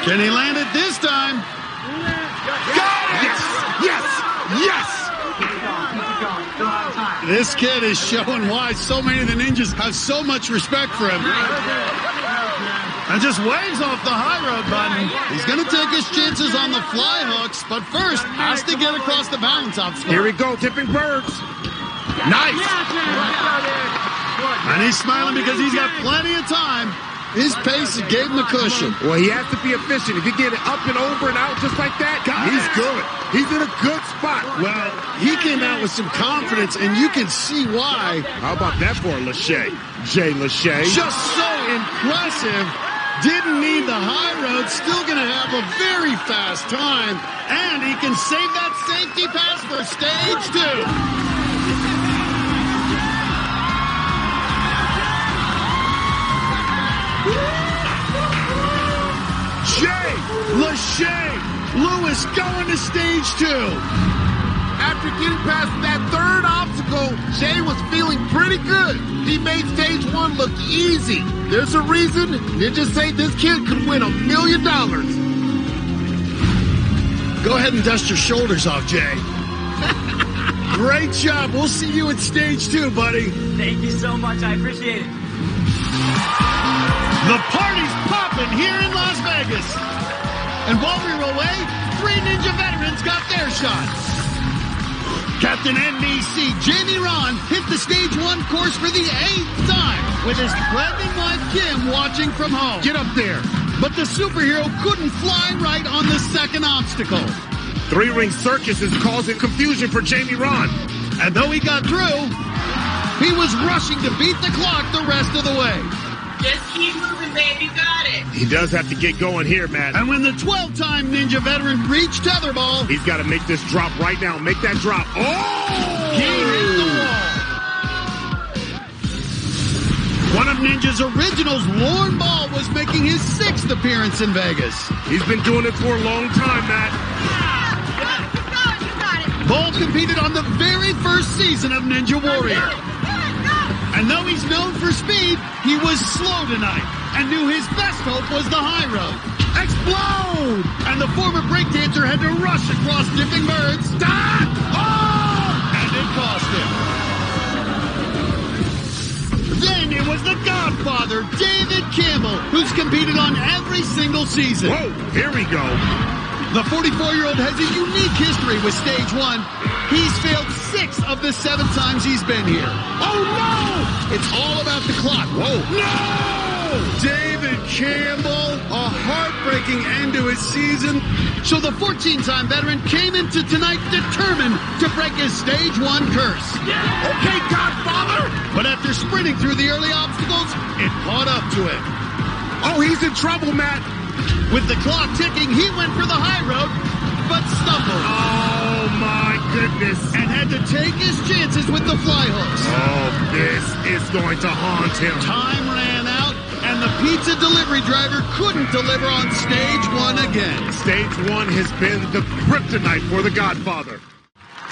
Can he land it this time? Yes! This kid is showing why so many of the ninjas have so much respect for him. And just waves off the high road button. He's going to take his chances on the fly hooks, but first has to get across the balance obstacle. Here we go, dipping birds. Nice. And he's smiling because he's got plenty of time. His pace gave him the cushion. Well, he has to be efficient. If you get it up and over and out just like that, he's good. He's in a good spot. Well, he came out with some confidence, and you can see why. How about that for Lachey? Jay Lachey. Just so impressive. Didn't need the high road. Still going to have a very fast time. And he can save that safety pass for stage 2. Jay Lachey Lewis going to stage 2. After getting past that third obstacle, Jay was feeling pretty good. He made stage 1 look easy. There's a reason ninjas say this kid could win $1 million. Go ahead and dust your shoulders off, Jay. Great job. We'll see you at stage 2, buddy. Thank you so much. I appreciate it. The party's popping here in Las Vegas. And while we were away, 3 ninja veterans got their shot. Captain NBC Jamie Ron hit the stage 1 course for the 8th time with his pregnant wife Kim watching from home. Get up there. But the superhero couldn't fly right on the second obstacle. 3-ring circus is causing confusion for Jamie Ron. And though he got through, he was rushing to beat the clock the rest of the way. Just keep moving, babe. You got it. He does have to get going here, Matt. And when the 12-time ninja veteran reached tetherball, he's got to make this drop right now. Make that drop. Oh! He hit the wall. One of Ninja's originals, Lorne Ball, was making his 6th appearance in Vegas. He's been doing it for a long time, Matt. You got it. Ball competed on the very first season of Ninja Warrior. And though he's known for speed, he was slow tonight and knew his best hope was the high road. Explode! And the former breakdancer had to rush across dipping birds. Stop! Oh! And it cost him. Then it was the Godfather, David Campbell, who's competed on every single season. Whoa, here we go. The 44-year-old has a unique history with stage 1. He's failed 6 of the 7 times he's been here. Oh, no! It's all about the clock. Whoa. No! David Campbell, a heartbreaking end to his season. So the 14-time veteran came into tonight determined to break his stage 1 curse. Yeah. Okay, Godfather! But after sprinting through the early obstacles, it caught up to him. Oh, he's in trouble, Matt. With the clock ticking, he went for the high road, but stumbled. Oh, my goodness. And had to take his chances with the fly hooks. Oh, this is going to haunt him. Time ran out, and the pizza delivery driver couldn't deliver on stage 1 again. Stage 1 has been the kryptonite for the Godfather.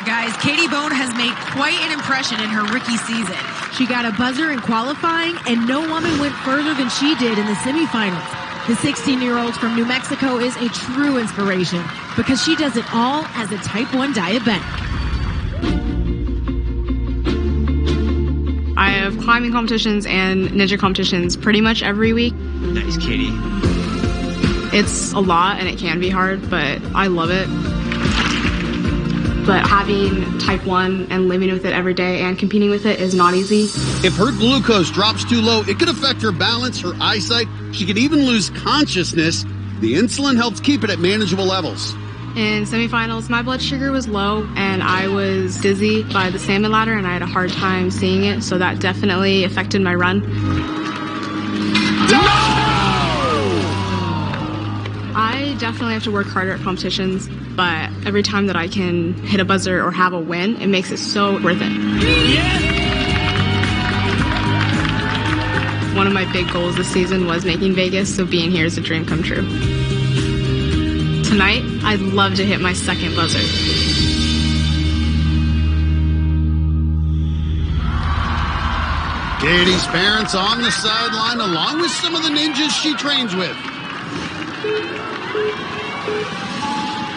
Guys, Katie Bone has made quite an impression in her rookie season. She got a buzzer in qualifying, and no woman went further than she did in the semifinals. The 16-year-old from New Mexico is a true inspiration because she does it all as a type 1 diabetic. I have climbing competitions and ninja competitions pretty much every week. Nice, Katie. It's a lot and it can be hard, but I love it. but having type 1 and living with it every day and competing with it is not easy. If her glucose drops too low, it could affect her balance, her eyesight. She could even lose consciousness. The insulin helps keep it at manageable levels. In semifinals, my blood sugar was low and I was dizzy by the salmon ladder and I had a hard time seeing it, so that definitely affected my run. I definitely have to work harder at competitions, but every time that I can hit a buzzer or have a win, it makes it so worth it. One of my big goals this season was making Vegas, so being here is a dream come true. Tonight, I'd love to hit my second buzzer. Katie's parents on the sideline along with some of the ninjas she trains with.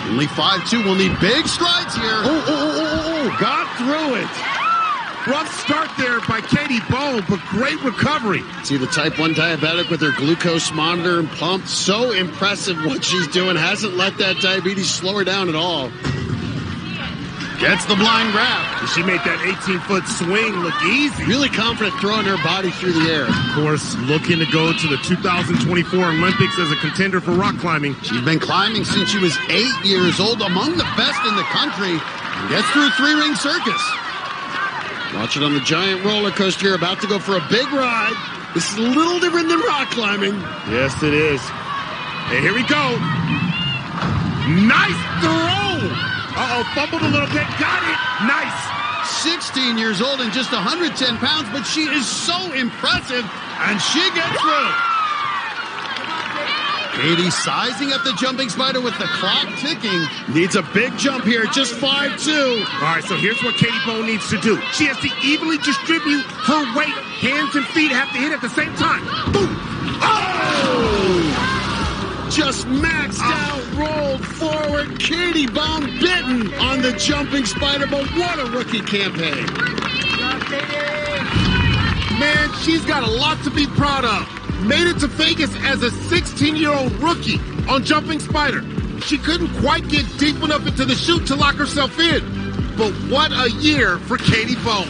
Only 5'2" will need big strides here. Got through it. Rough start there by Katie Bone, but great recovery. See the type 1 diabetic with her glucose monitor and pump. So impressive what she's doing. Hasn't let that diabetes slow her down at all. Gets the blind grab. She made that 18-foot swing look easy. Really confident throwing her body through the air. Of course, looking to go to the 2024 Olympics as a contender for rock climbing. She's been climbing since she was 8 years old, among the best in the country, and gets through 3-ring circus. Watch it on the giant roller coaster here, about to go for a big ride. This is a little different than rock climbing. Yes, it is. Hey, here we go. Nice throw. Fumbled a little bit. Got it. Nice. 16 years old and just 110 pounds, but she is so impressive, and she gets through. Katie sizing up the jumping spider with the clock ticking. Needs a big jump here, just 5'2". All right, so here's what Katie Bone needs to do. She has to evenly distribute her weight. Hands and feet have to hit at the same time. Boom. Oh! Just maxed out, rolled forward. Katie Bone bitten on the jumping spider, but what a rookie campaign. Man, she's got a lot to be proud of. Made it to Vegas as a 16-year-old rookie on jumping spider. She couldn't quite get deep enough into the chute to lock herself in. But what a year for Katie Bone.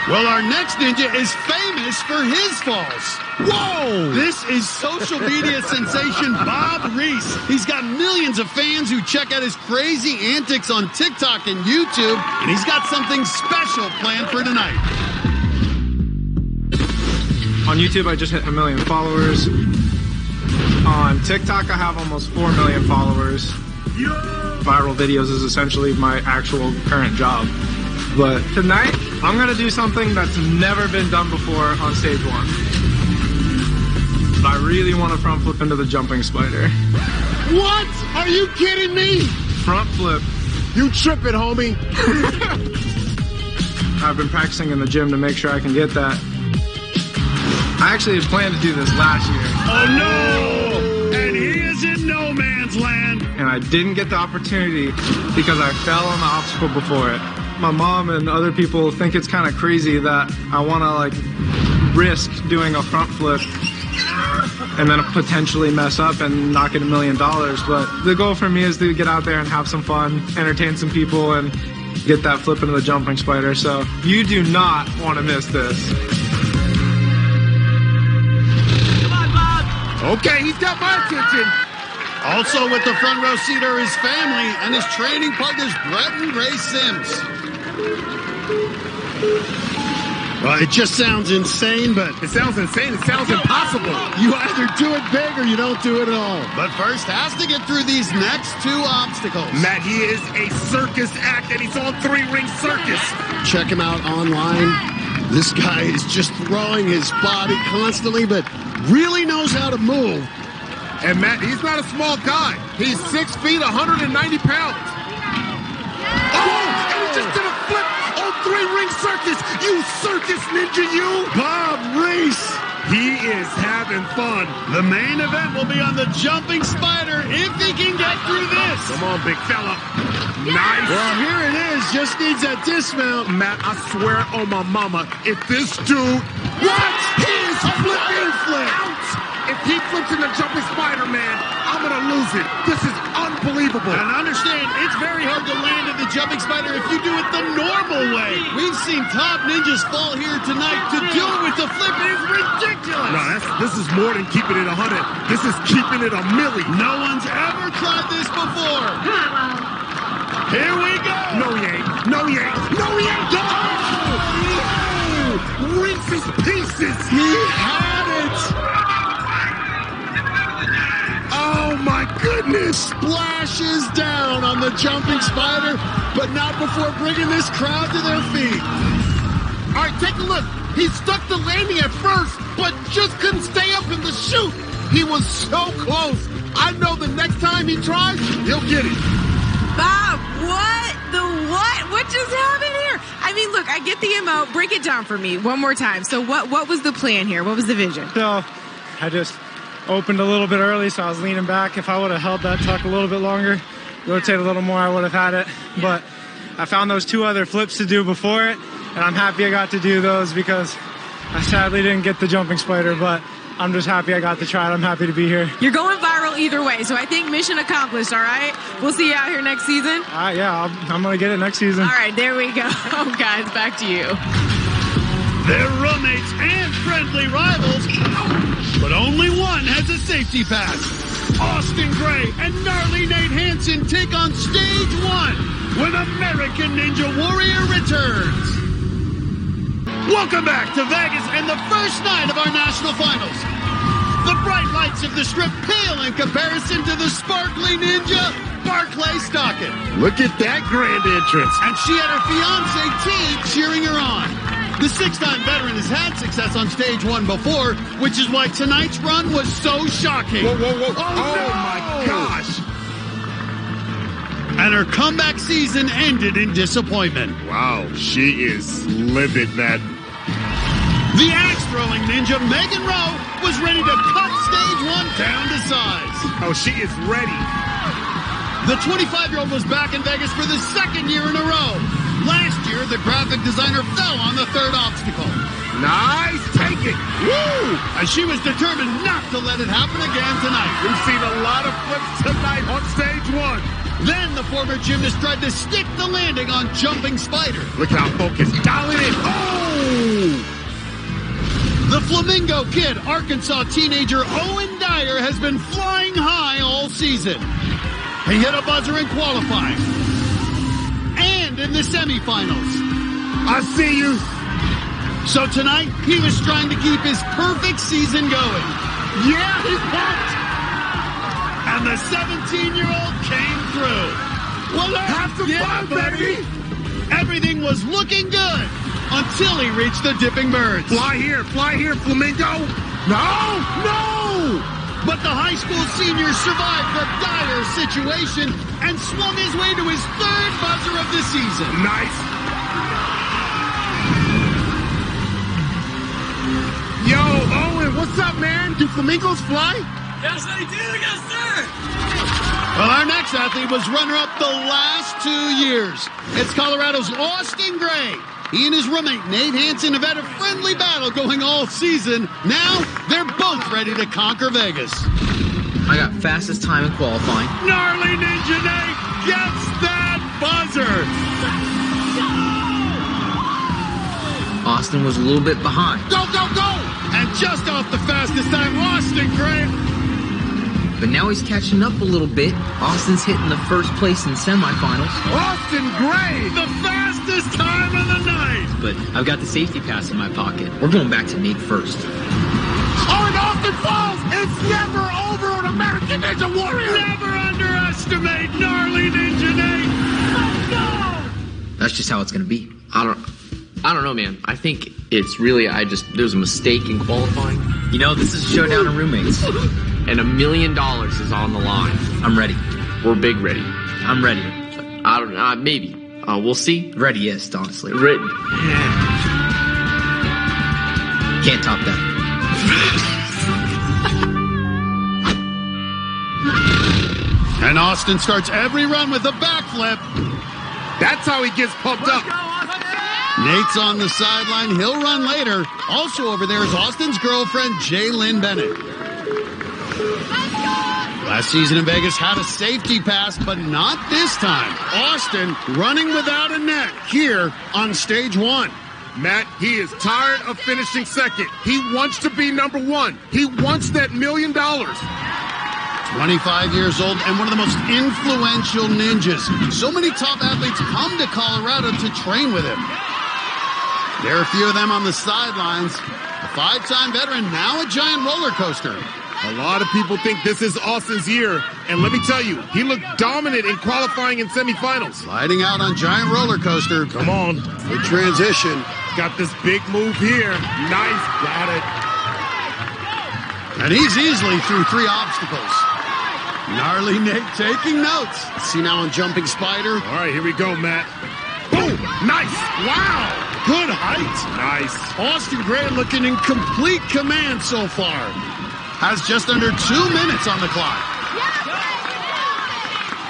Well, our next ninja is famous for his falls. Whoa! This is social media sensation Bob Reese. He's got millions of fans who check out his crazy antics on TikTok and YouTube, and he's got something special planned for tonight. On YouTube, I just hit 1 million followers. On TikTok, I have almost 4 million followers. Viral videos is essentially my actual current job. But tonight, I'm going to do something that's never been done before on stage 1. I really want to front flip into the jumping spider. What? Are you kidding me? Front flip. You tripping, homie. I've been practicing in the gym to make sure I can get that. I actually had planned to do this last year. Oh no! And he is in no man's land. And I didn't get the opportunity because I fell on the obstacle before it. My mom and other people think it's kind of crazy that I want to risk doing a front flip and then potentially mess up and not get $1 million. But the goal for me is to get out there and have some fun, entertain some people, and get that flip into the jumping spider. So you do not want to miss this. Come on, Bob. Okay, he's got my attention. Also with the front row seat are his family and his training partners, Brett and Grace Sims. Well, it just sounds insane, but... It sounds insane. It sounds impossible. You either do it big or you don't do it at all. But first, has to get through these next 2 obstacles. Matt, he is a circus act, and he's on 3-ring circus. Check him out online. This guy is just throwing his body constantly, but really knows how to move. And Matt, he's not a small guy. He's 6 feet, 190 pounds. Oh, and he just did a flip on 3-ring circus. You circus ninja, you. Bob Reese. He is having fun. The main event will be on the jumping spider if he can get through this. Come on, big fella. Nice. Well, here it is. Just needs a dismount. Matt, I swear on my mama, if this dude... What? He is flipping flip. If he flips in the jumping spider, man, I'm going to lose it. This is unbelievable. unbelievable. And understand, it's very hard to land in the jumping spider if you do it the normal way. We've seen top ninjas fall here tonight. To do it with the flip is ridiculous. No, this is more than keeping it 100. This is keeping it a milli. No one's ever tried this before. Here we go. No, he ain't. No, he ain't. No, he ain't. Go! Reese's Pieces. He had it. Oh, my goodness. Splashes down on the jumping spider, but not before bringing this crowd to their feet. All right, take a look. He stuck the landing at first, but just couldn't stay up in the chute. He was so close. I know the next time he tries, he'll get it. Bob, what? What just happened here? I mean, look, I get the MO. Break it down for me one more time. So what was the plan here? What was the vision? So I just opened a little bit early, so I was leaning back. If I would have held that tuck a little bit longer, rotate a little more, I would have had it. But I found those 2 other flips to do before it, and I'm happy I got to do those because I sadly didn't get the jumping spider, but I'm just happy I got to try it. I'm happy to be here. You're going viral either way, so I think mission accomplished, all right? We'll see you out here next season. Yeah, I'm going to get it next season. All right, there we go. Guys, back to you. They're roommates and friendly rivals, but only one has a safety pass. Austin Gray and gnarly Nate Hansen take on stage 1 when American Ninja Warrior returns. Welcome back to Vegas and the first night of our national finals. The bright lights of the strip pale in comparison to the sparkly ninja, Barclay Stockett. Look at that grand entrance. And she had her fiancé, T, cheering her on. The 6-time veteran has had success on stage 1 before, which is why tonight's run was so shocking. Whoa. Oh, no! My gosh. And her comeback season ended in disappointment. Wow, she is livid, man. The axe-throwing ninja, Megan Rowe, was ready to cut stage 1 down to size. Oh, she is ready. The 25-year-old was back in Vegas for the 2nd year in a row. Last year, the graphic designer fell on the 3rd obstacle. Nice, take it. Woo! And she was determined not to let it happen again tonight. We've seen a lot of flips tonight on stage 1. Then the former gymnast tried to stick the landing on jumping spider. Look how focused. Dial it in. Oh! The Flamingo Kid, Arkansas teenager Owen Dyer, has been flying high all season. He hit a buzzer in qualifying and in the semifinals. I see you. So tonight, he was trying to keep his perfect season going. Yeah, he's pumped. And the 17-year-old came through. Well, have some fun, baby. Everything was looking good until he reached the dipping birds. Fly here, Flamingo. No! But the high school senior survived the dire situation and swung his way to his 3rd buzzer of the season. Nice. Yo, Owen, what's up, man? Do flamingos fly? Yes, they do. Yes, sir. Well, our next athlete was runner-up the last 2 years. It's Colorado's Austin Gray. He and his roommate, Nate Hansen, have had a friendly battle going all season. Now, they're both ready to conquer Vegas. I got fastest time in qualifying. Gnarly Ninja Nate gets that buzzer. Austin was a little bit behind. Go! And just off the fastest time, Austin Gray. But now he's catching up a little bit. Austin's hitting the 1st place in semifinals. Austin Gray, the fastest time of the night. But I've got the safety pass in my pocket. We're going back to Nate first. Oh, and Austin falls. It's never over on American Ninja Warrior. Never underestimate gnarly Ninja Nate. Oh, no. That's just how it's going to be. I don't know, man. I think it's really, there's a mistake in qualifying. You know, this is a showdown of roommates. And $1 million is on the line. I'm ready. We're big ready. I'm ready. I don't know, maybe. We'll see. Readiest, honestly. Ready. Can't top that. And Austin starts every run with a backflip. That's how he gets pumped up. Nate's on the sideline. He'll run later. Also over there is Austin's girlfriend, Jaylyn Bennett. Last season in Vegas had a safety pass, but not this time. Austin running without a net here on stage 1. Matt, he is tired of finishing second. He wants to be number 1. He wants that $1 million. 25 years old and one of the most influential ninjas. So many top athletes come to Colorado to train with him. There are a few of them on the sidelines. A 5-time veteran, now a giant roller coaster. A lot of people think this is Austin's year, and let me tell you, he looked dominant in qualifying in semifinals. Sliding out on giant roller coaster. Come on. Good transition. Got this big move here. Nice. Got it. And he's easily through 3 obstacles. Gnarly Nick taking notes. See now on jumping spider. All right, here we go, Matt. Boom! Nice! Wow! Good height. Nice. Austin Gray looking in complete command so far. Has just under 2 minutes on the clock.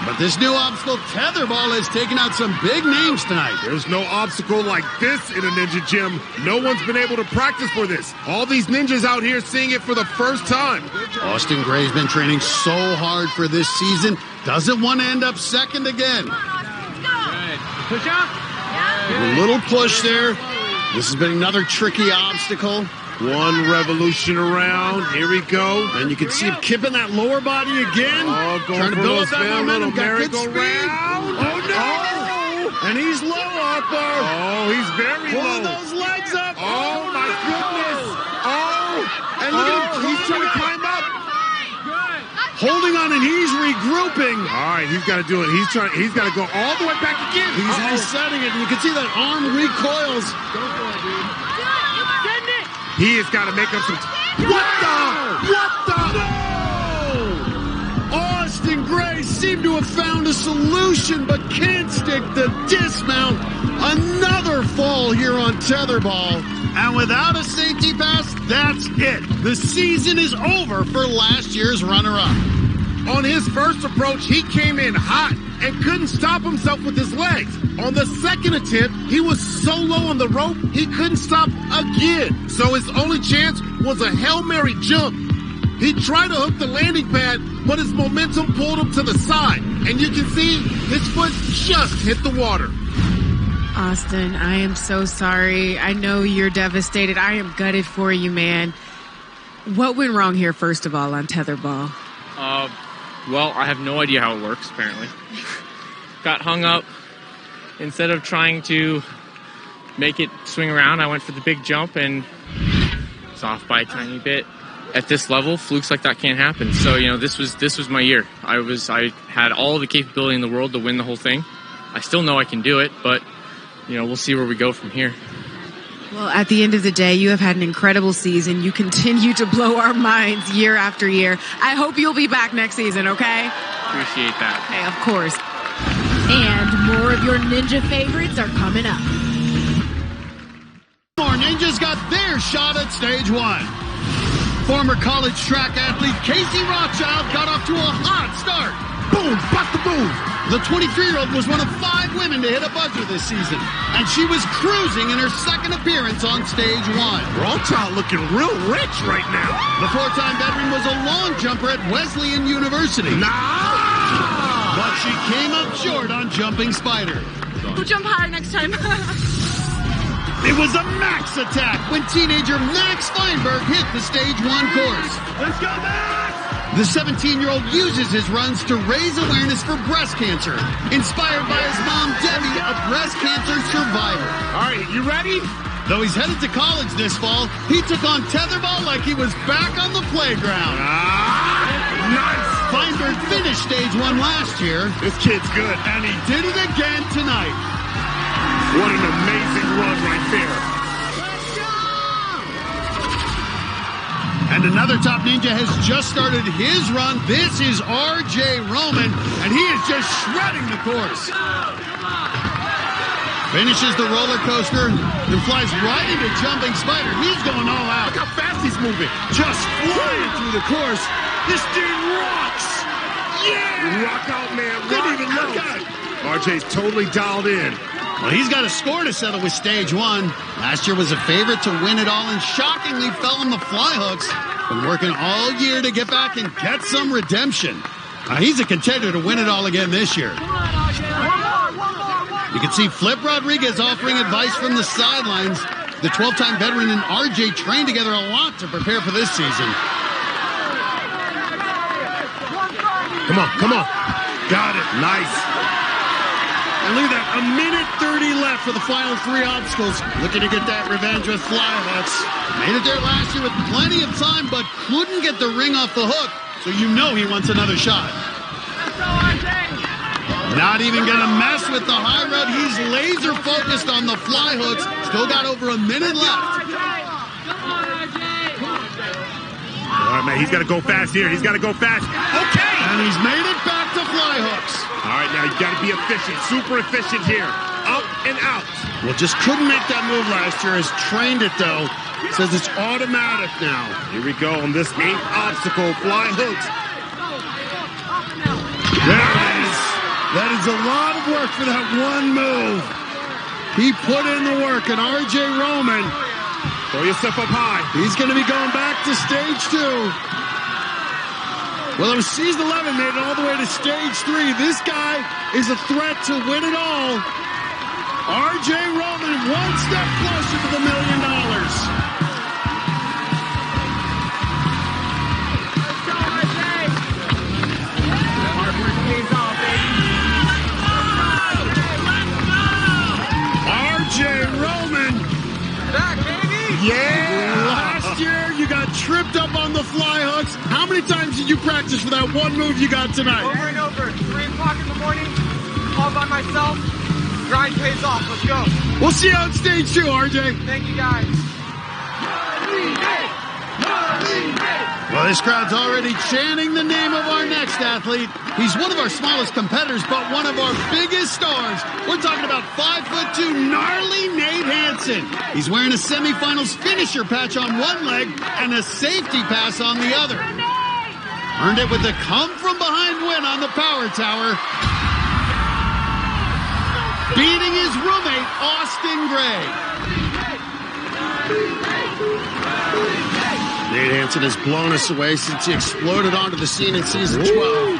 But this new obstacle, tetherball, has taken out some big names tonight. There's no obstacle like this in a ninja gym. No one's been able to practice for this. All these ninjas out here seeing it for the first time. Austin Gray's been training so hard for this season. Doesn't want to end up second again. Push up. A little push there. This has been another tricky obstacle. One revolution around. Here we go. And you can see him kipping that lower body again. Oh, going trying to for build up those that momentum. Got good speed. Oh, no! Oh, and he's low, Upper. Oh, he's very low. Pulling those legs up. Oh, my goodness. Oh, and look at him. He's trying to climb up. Holding on, and he's regrouping. All right, he's got to do it. He's got to go all the way back again. He's resetting it, and you can see that arm recoils. Go for it, dude. He has got to make up some... What the? No! Austin Gray seemed to have found a solution, but can't stick the dismount. Another fall here on tetherball. And without a safety pass, that's it. The season is over for last year's runner-up. On his first approach, he came in hot and couldn't stop himself with his legs. On the second attempt, he was so low on the rope, he couldn't stop again. So his only chance was a Hail Mary jump. He tried to hook the landing pad, but his momentum pulled him to the side. And you can see his foot just hit the water. Austin, I am so sorry. I know you're devastated. I am gutted for you, man. What went wrong here, first of all, on tetherball? Well, I have no idea how it works, apparently. Got hung up. Instead of trying to make it swing around, I went for the big jump and it's off by a tiny bit. At this level, flukes like that can't happen. So, this was my year. I had all the capability in the world to win the whole thing. I still know I can do it, but, we'll see where we go from here. Well, at the end of the day, you have had an incredible season. You continue to blow our minds year after year. I hope you'll be back next season, okay? Appreciate that. Okay, of course. And more of your ninja favorites are coming up. More ninjas got their shot at stage 1. Former college track athlete Casey Rothschild got off to a hot start. Boom, bust the move. The 23-year-old was one of 5 women to hit a buzzer this season, and she was cruising in her second appearance on stage 1. Rothschild looking real rich right now. The 4-time veteran was a long jumper at Wesleyan University. But she came up short on jumping spider. We'll jump higher next time. It was a max attack when teenager Max Feinberg hit the stage 1 course. Let's go, Max! The 17-year-old uses his runs to raise awareness for breast cancer, inspired by his mom, Debbie, a breast cancer survivor. All right, you ready? Though he's headed to college this fall, he took on tetherball like he was back on the playground. Nice! Feinberg finished stage 1 last year. This kid's good. And he did it again tonight. What an amazing run right there. And another top ninja has just started his run. This is R.J. Roman, and he is just shredding the course. Finishes the roller coaster and flies right into jumping spider. He's going all out. Look how fast he's moving. Just flying through the course. This dude rocks. Yeah! Rock out, man. Didn't even look out. RJ's totally dialed in. Well, he's got a score to settle with stage 1. Last year was a favorite to win it all and shockingly fell on the fly hooks. Been working all year to get back and get some redemption. He's a contender to win it all again this year. You can see Flip Rodriguez offering advice from the sidelines. The 12-time veteran and RJ trained together a lot to prepare for this season. Come on, come on. Got it. Nice. And look at that, a minute 30 left for the final 3 obstacles. Looking to get that revenge with fly hooks. Made it there last year with plenty of time, but couldn't get the ring off the hook. So you know he wants another shot. Not even going to mess with the high rod. He's laser focused on the fly hooks. Still got over a minute left. All right, man, he's got to go fast here. He's got to go fast. Okay! And he's made it back to fly hooks. All right, now you got to be efficient, super efficient here. Up and out. Well, just couldn't make that move last year. Has trained it, though. Says it's automatic now. Here we go on this 8th obstacle, fly hooks. There it is. That is a lot of work for that one move. He put in the work, and R.J. Roman, throw yourself up high. He's going to be going back to stage 2. Well, it was season 11, made it all the way to stage 3. This guy is a threat to win it all. R.J. Roman, one step closer to the $1 million. Yeah! Last year, you got tripped up on the fly hooks. How many times did you practice for that one move you got tonight? Over and over. 3 o'clock in the morning, all by myself. Grind pays off. Let's go. We'll see you on stage 2, RJ. Thank you, guys. Well, this crowd's already chanting the name of our next athlete. He's one of our smallest competitors, but one of our biggest stars. We're talking about 5'2", gnarly Nate Hansen. He's wearing a semifinals finisher patch on one leg and a safety pass on the other. Earned it with a come-from-behind win on the power tower, beating his roommate, Austin Gray. Nate Hansen has blown us away since he exploded onto the scene in season 12.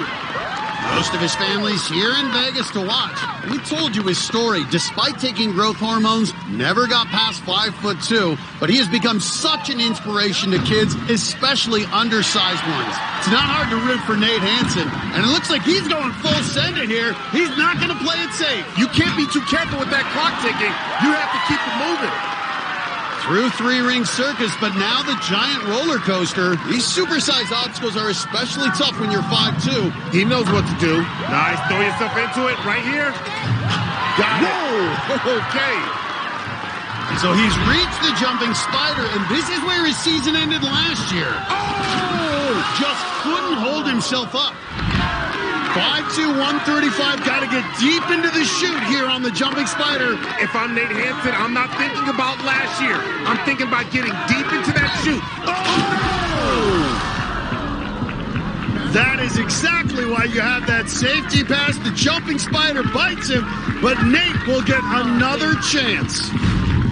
Most of his family's here in Vegas to watch. We told you his story. Despite taking growth hormones, never got past 5'2", but he has become such an inspiration to kids, especially undersized ones. It's not hard to root for Nate Hansen, and it looks like he's going full send it here. He's not going to play it safe. You can't be too careful with that clock ticking. You have to keep it moving. Through 3-ring circus, but now the giant roller coaster. These supersized obstacles are especially tough when you're 5'2". He knows what to do. Nice, throw yourself into it right here. Got it. Okay. So he's reached the jumping spider, and this is where his season ended last year. Oh! Just couldn't hold himself up. 5'2", 135, got to get deep into the chute here on the jumping spider. If I'm Nate Hansen, I'm not thinking about last year. I'm thinking about getting deep into that chute. Oh! That is exactly why you have that safety pass. The jumping spider bites him, but Nate will get another chance.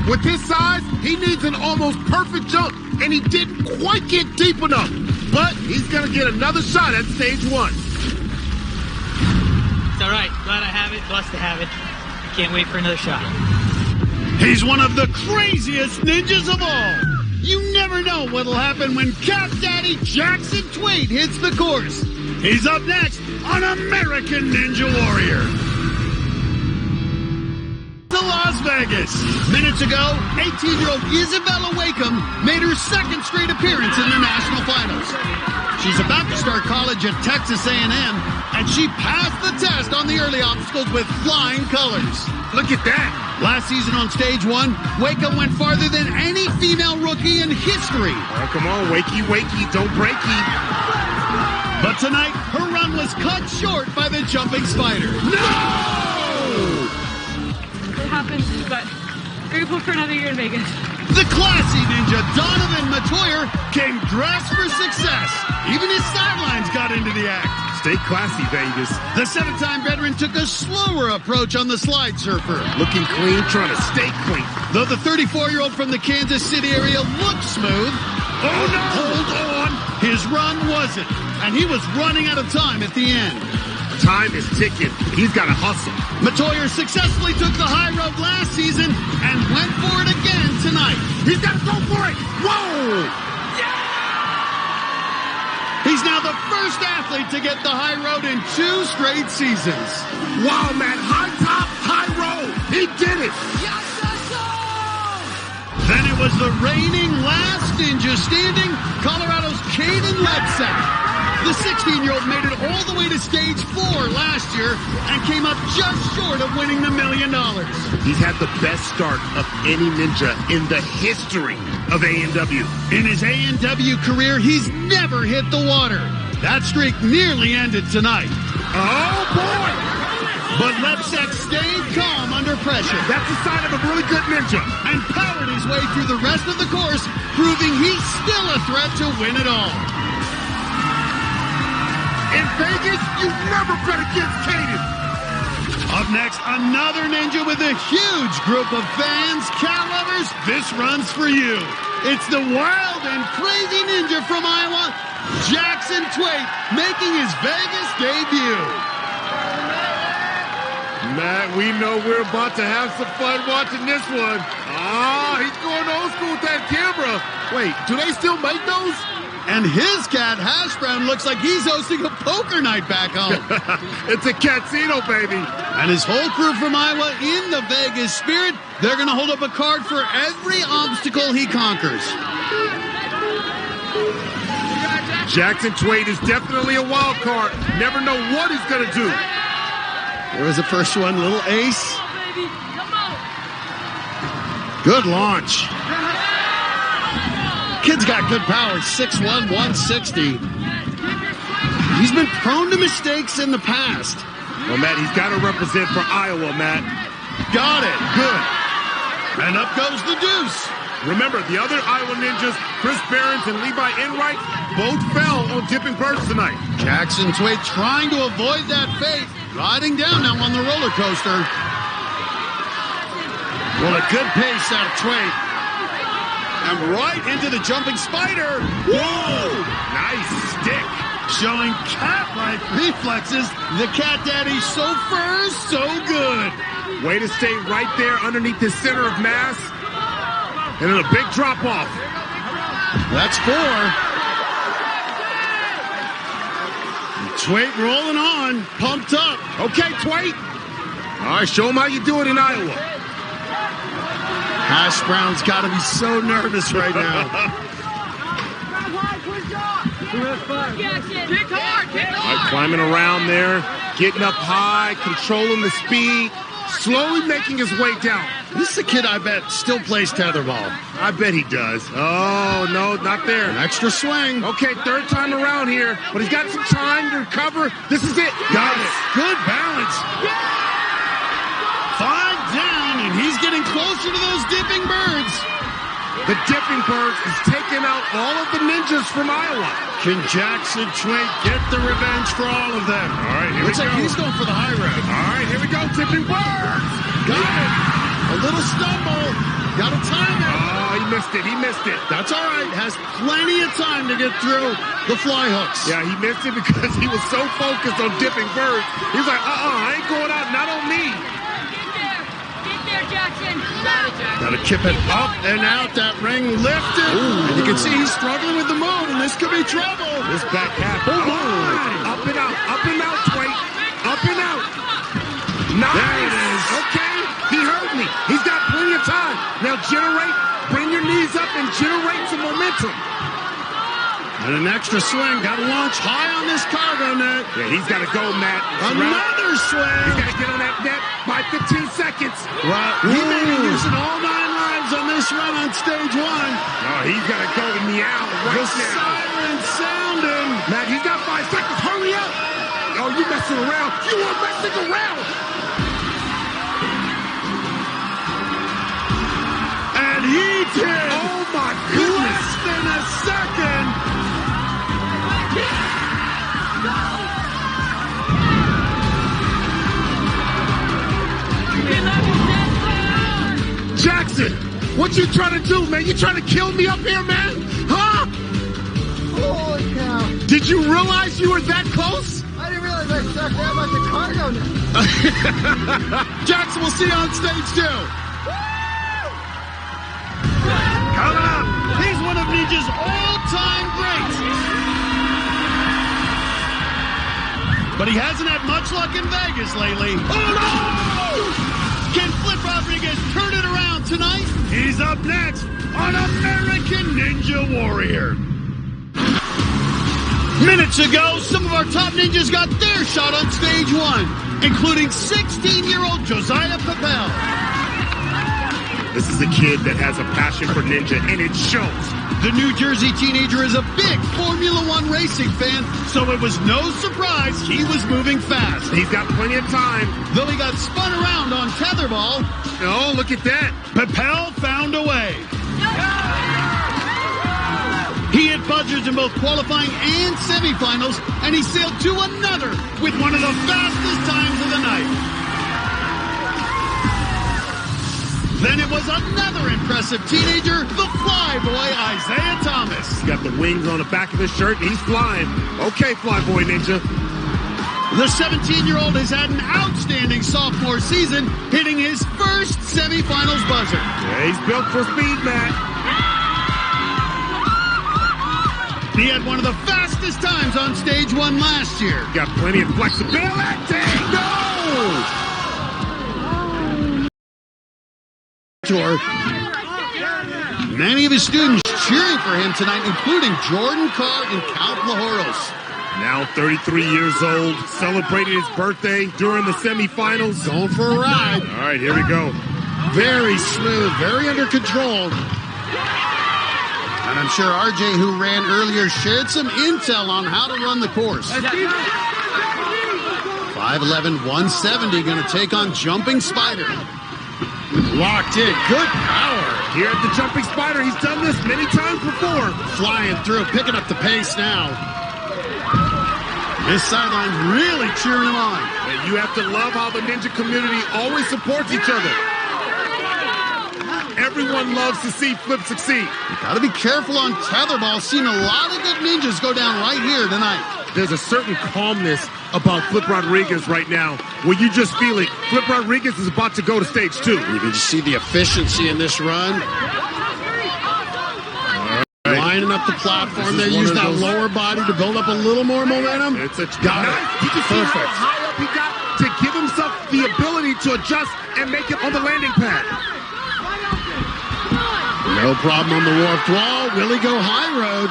With his size, he needs an almost perfect jump, and he didn't quite get deep enough. But he's going to get another shot at stage 1. It's all right. Glad I have it. Blessed to have it. Can't wait for another shot. He's one of the craziest ninjas of all. You never know what'll happen when Cat Daddy Jackson Tweed hits the course. He's up next on American Ninja Warrior. To Las Vegas. Minutes ago, 18-year-old Isabella Wakeham made her second straight appearance in the national finals. She's about to start college at Texas A&M, and she passed the test on the early obstacles with flying colors. Look at that. Last season on stage 1, Wakeham went farther than any female rookie in history. Oh, come on, wakey, wakey, don't breaky. But tonight, her run was cut short by the jumping spider. No! It happened, but grateful for another year in Vegas. The classy ninja Donovan Matoyer came dressed for success. Even his sidelines got into the act. Stay classy, Vegas. The 7-time veteran took a slower approach on the slide surfer. Looking clean, trying to stay clean. Though the 34-year-old from the Kansas City area looked smooth. Oh, no! Hold on. His run wasn't, and he was running out of time at the end. Time is ticking. He's got to hustle. Matoyer successfully took the high road last season and went for it again tonight. He's got to go for it. Whoa! He's now the first athlete to get the high road in 2 straight seasons. Wow, man. High top, high road. He did it. Then it was the reigning last ninja standing, Colorado's Caden Lebsack. The 16-year-old made it all the way to stage 4 last year and came up just short of winning the $1 million. He's had the best start of any ninja in the history of A&W. In his A&W career, he's never hit the water. That streak nearly ended tonight. Oh, boy! But Lebsack stayed calm under pressure. That's a sign of a really good ninja. And powered his way through the rest of the course, proving he's still a threat to win it all. In Vegas, you never bet against Caden. Up next, another ninja with a huge group of fans. Cat lovers, this run's for you. It's the wild and crazy ninja from Iowa, Jackson Twait, making his Vegas debut. Matt, we know we're about to have some fun watching this one. Ah, he's going old school with that camera. Wait, do they still make those? And his cat, Hash Brown, looks like he's hosting a poker night back home. It's a casino, baby. And his whole crew from Iowa in the Vegas spirit. They're going to hold up a card for every obstacle he conquers. Jackson Twait is definitely a wild card. Never know what he's going to do. There was the first one, little ace. Good launch. Kid's got good power, 6'1", 160. He's been prone to mistakes in the past. Well, Matt, he's got to represent for Iowa, Matt. Got it. Good. And up goes the deuce. Remember, the other Iowa ninjas, Chris Behrens and Levi Enright, both fell on dipping birds tonight. Jackson Twait trying to avoid that fate. Riding down now on the roller coaster. Well, a good pace out of Twait. And right into the jumping spider. Whoa! Nice stick. Showing cat-like reflexes. The cat daddy so firm, so good. Way to stay right there underneath the center of mass. And then a big drop off. That's 4. Twait rolling on, pumped up. Okay, Twait. All right, show him how you do it in Iowa. Hash Brown's got to be so nervous right now. All right, climbing around there, getting up high, controlling the speed, slowly making his way down. This is a kid I bet still plays tetherball. I bet he does. Oh, no, not there. An extra swing. Okay, third time around here, but he's got some time to recover. This is it. Got it. Good balance. 5 down, and he's getting closer to those dipping birds. The dipping birds is taking out all of the ninjas from Iowa. Can Jackson Twait get the revenge for all of them? All right, here Looks we go. like he's going for the high road. All right, here we go, dipping birds. Got it. A little stumble. Got to time it. Oh, he missed it. He missed it. That's all right. Has plenty of time to get through the fly hooks. Yeah, he missed it because he was so focused on dipping birds. He's like, I ain't going out. Not on me. Get there, Jackson. Got to kip it up and out. That ring lifted. Ooh. And you can see he's struggling with the move, and this could be trouble. This back half. Oh, up and out. Up and out, Twait. Up and out. Nice. There it is. Okay. He heard me. He's got plenty of time. Now bring your knees up and generate some momentum. And an extra swing. Got to launch high on this cargo net. Yeah, he's got to go, Matt. Another swing. He's got to get on that net by 15 seconds. Well, he may be using all 9 lives on this run on stage 1. Oh, he's got to go in the owl right now. The siren sounding. Matt, he's got 5 seconds. Hurry up. Oh, you messing around. You are messing around. And he did. Oh, my goodness. Less than a second. Jackson, what you trying to do, man? You trying to kill me up here, man? Huh? Holy cow. Did you realize you were that close? I didn't realize I sucked that much of cargo now. Jackson will see you on stage 2. Coming up, he's one of Ninja's all-time greats. But he hasn't had much luck in Vegas lately. Oh, no! Can Flip Rodriguez turn it around tonight? He's up next on American Ninja Warrior. Minutes ago, some of our top ninjas got their shot on stage 1, including 16-year-old Josiah Papel. This is a kid that has a passion for ninja, and it shows. The New Jersey teenager is a big Formula One racing fan, so it was no surprise he was moving fast. He's got plenty of time. Though he got spun around on tetherball. Oh, look at that. Papel found a way. He hit buzzers in both qualifying and semifinals, and he sailed to another with one of the fastest times of the night. Then it was another impressive teenager, the flyboy Isaiah Thomas. He's got the wings on the back of his shirt, and he's flying. Okay, flyboy ninja. The 17-year-old has had an outstanding sophomore season, hitting his first semifinals buzzer. Yeah, he's built for speed, Matt. He had one of the fastest times on stage 1 last year. Got plenty of flexibility. No! Many of his students cheering for him tonight, including Jordan Carr and Count Lahoros. Now 33 years old, celebrating his birthday during the semifinals. Going for a ride. All right, here we go. Very smooth, very under control. And I'm sure RJ, who ran earlier, shared some intel on how to run the course. 5'11", 170, going to take on Jumping Spider. Locked in, good power. Here at the Jumping Spider, he's done this many times before. Flying through, picking up the pace now. His sideline really cheering him on. And you have to love how the ninja community always supports each other. Everyone loves to see Flip succeed. You gotta be careful on tetherball. Seen a lot of good ninjas go down right here tonight. There's a certain calmness about Flip Rodriguez right now, where you just feel it. Flip Rodriguez is about to go to stage 2. You can just see the efficiency in this run. Right. Lining up the platform there, use that lower body to build up a little more momentum. It's a got it. Did you see how high up he got to give himself the ability to adjust and make it on the landing pad? No problem on the warped wall. Will he go high road?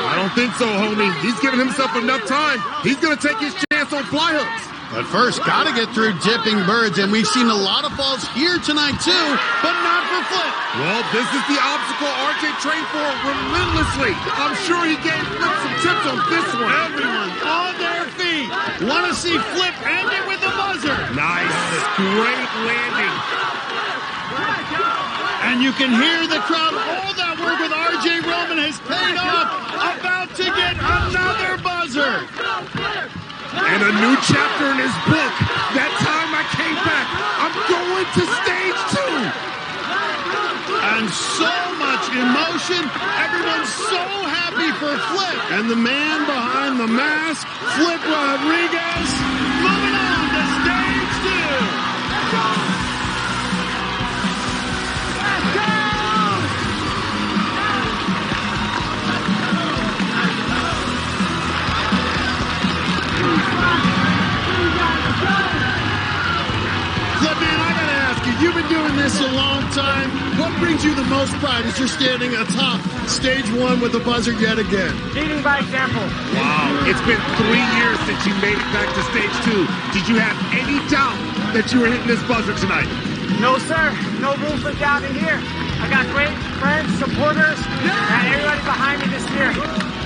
I don't think so, homie. He's giving himself enough time. He's going to take his chance on fly hooks. But first, got to get through dipping birds, and we've seen a lot of falls here tonight, too, but not for Flip. Well, this is the obstacle RJ trained for relentlessly. I'm sure he gave Flip some tips on this one. Everyone on their feet. Want to see Flip end it with a buzzer. Nice. Great landing. And you can hear the crowd. All that work with RJ Roman has paid off. About to get another buzzer. And a new chapter in his book. That time I came back. I'm going to stage 2. And so much emotion. Everyone's so happy for Flip. And the man behind the mask, Flip Rodriguez, moving on to stage 2. You've been doing this a long time. What brings you the most pride as you're standing atop stage 1 with the buzzer yet again? Leading by example. Wow, it's been 3 years since you made it back to stage 2. Did you have any doubt that you were hitting this buzzer tonight? No, sir. No room for doubt in here. I got great friends, supporters, and everybody behind me this year.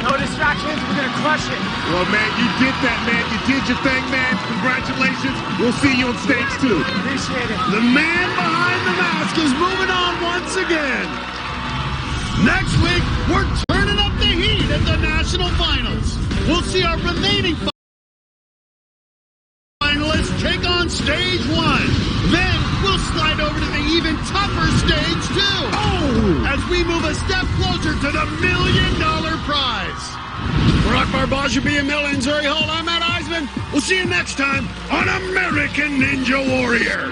No distractions. We're going to crush it. Well, man, you did that, man. You did your thing, man. Congratulations. We'll see you on stage 2. Appreciate it. The man behind the mask is moving on once again. Next week, we're turning up the heat at the National Finals. We'll see our remaining finalists take on stage 1. Then we'll slide over to the even even tougher stage 2. Oh! As we move a step closer to the $1 million prize. For Akbar Bajabi and Mel Zuri Hall, I'm Matt Eisman. We'll see you next time on American Ninja Warrior.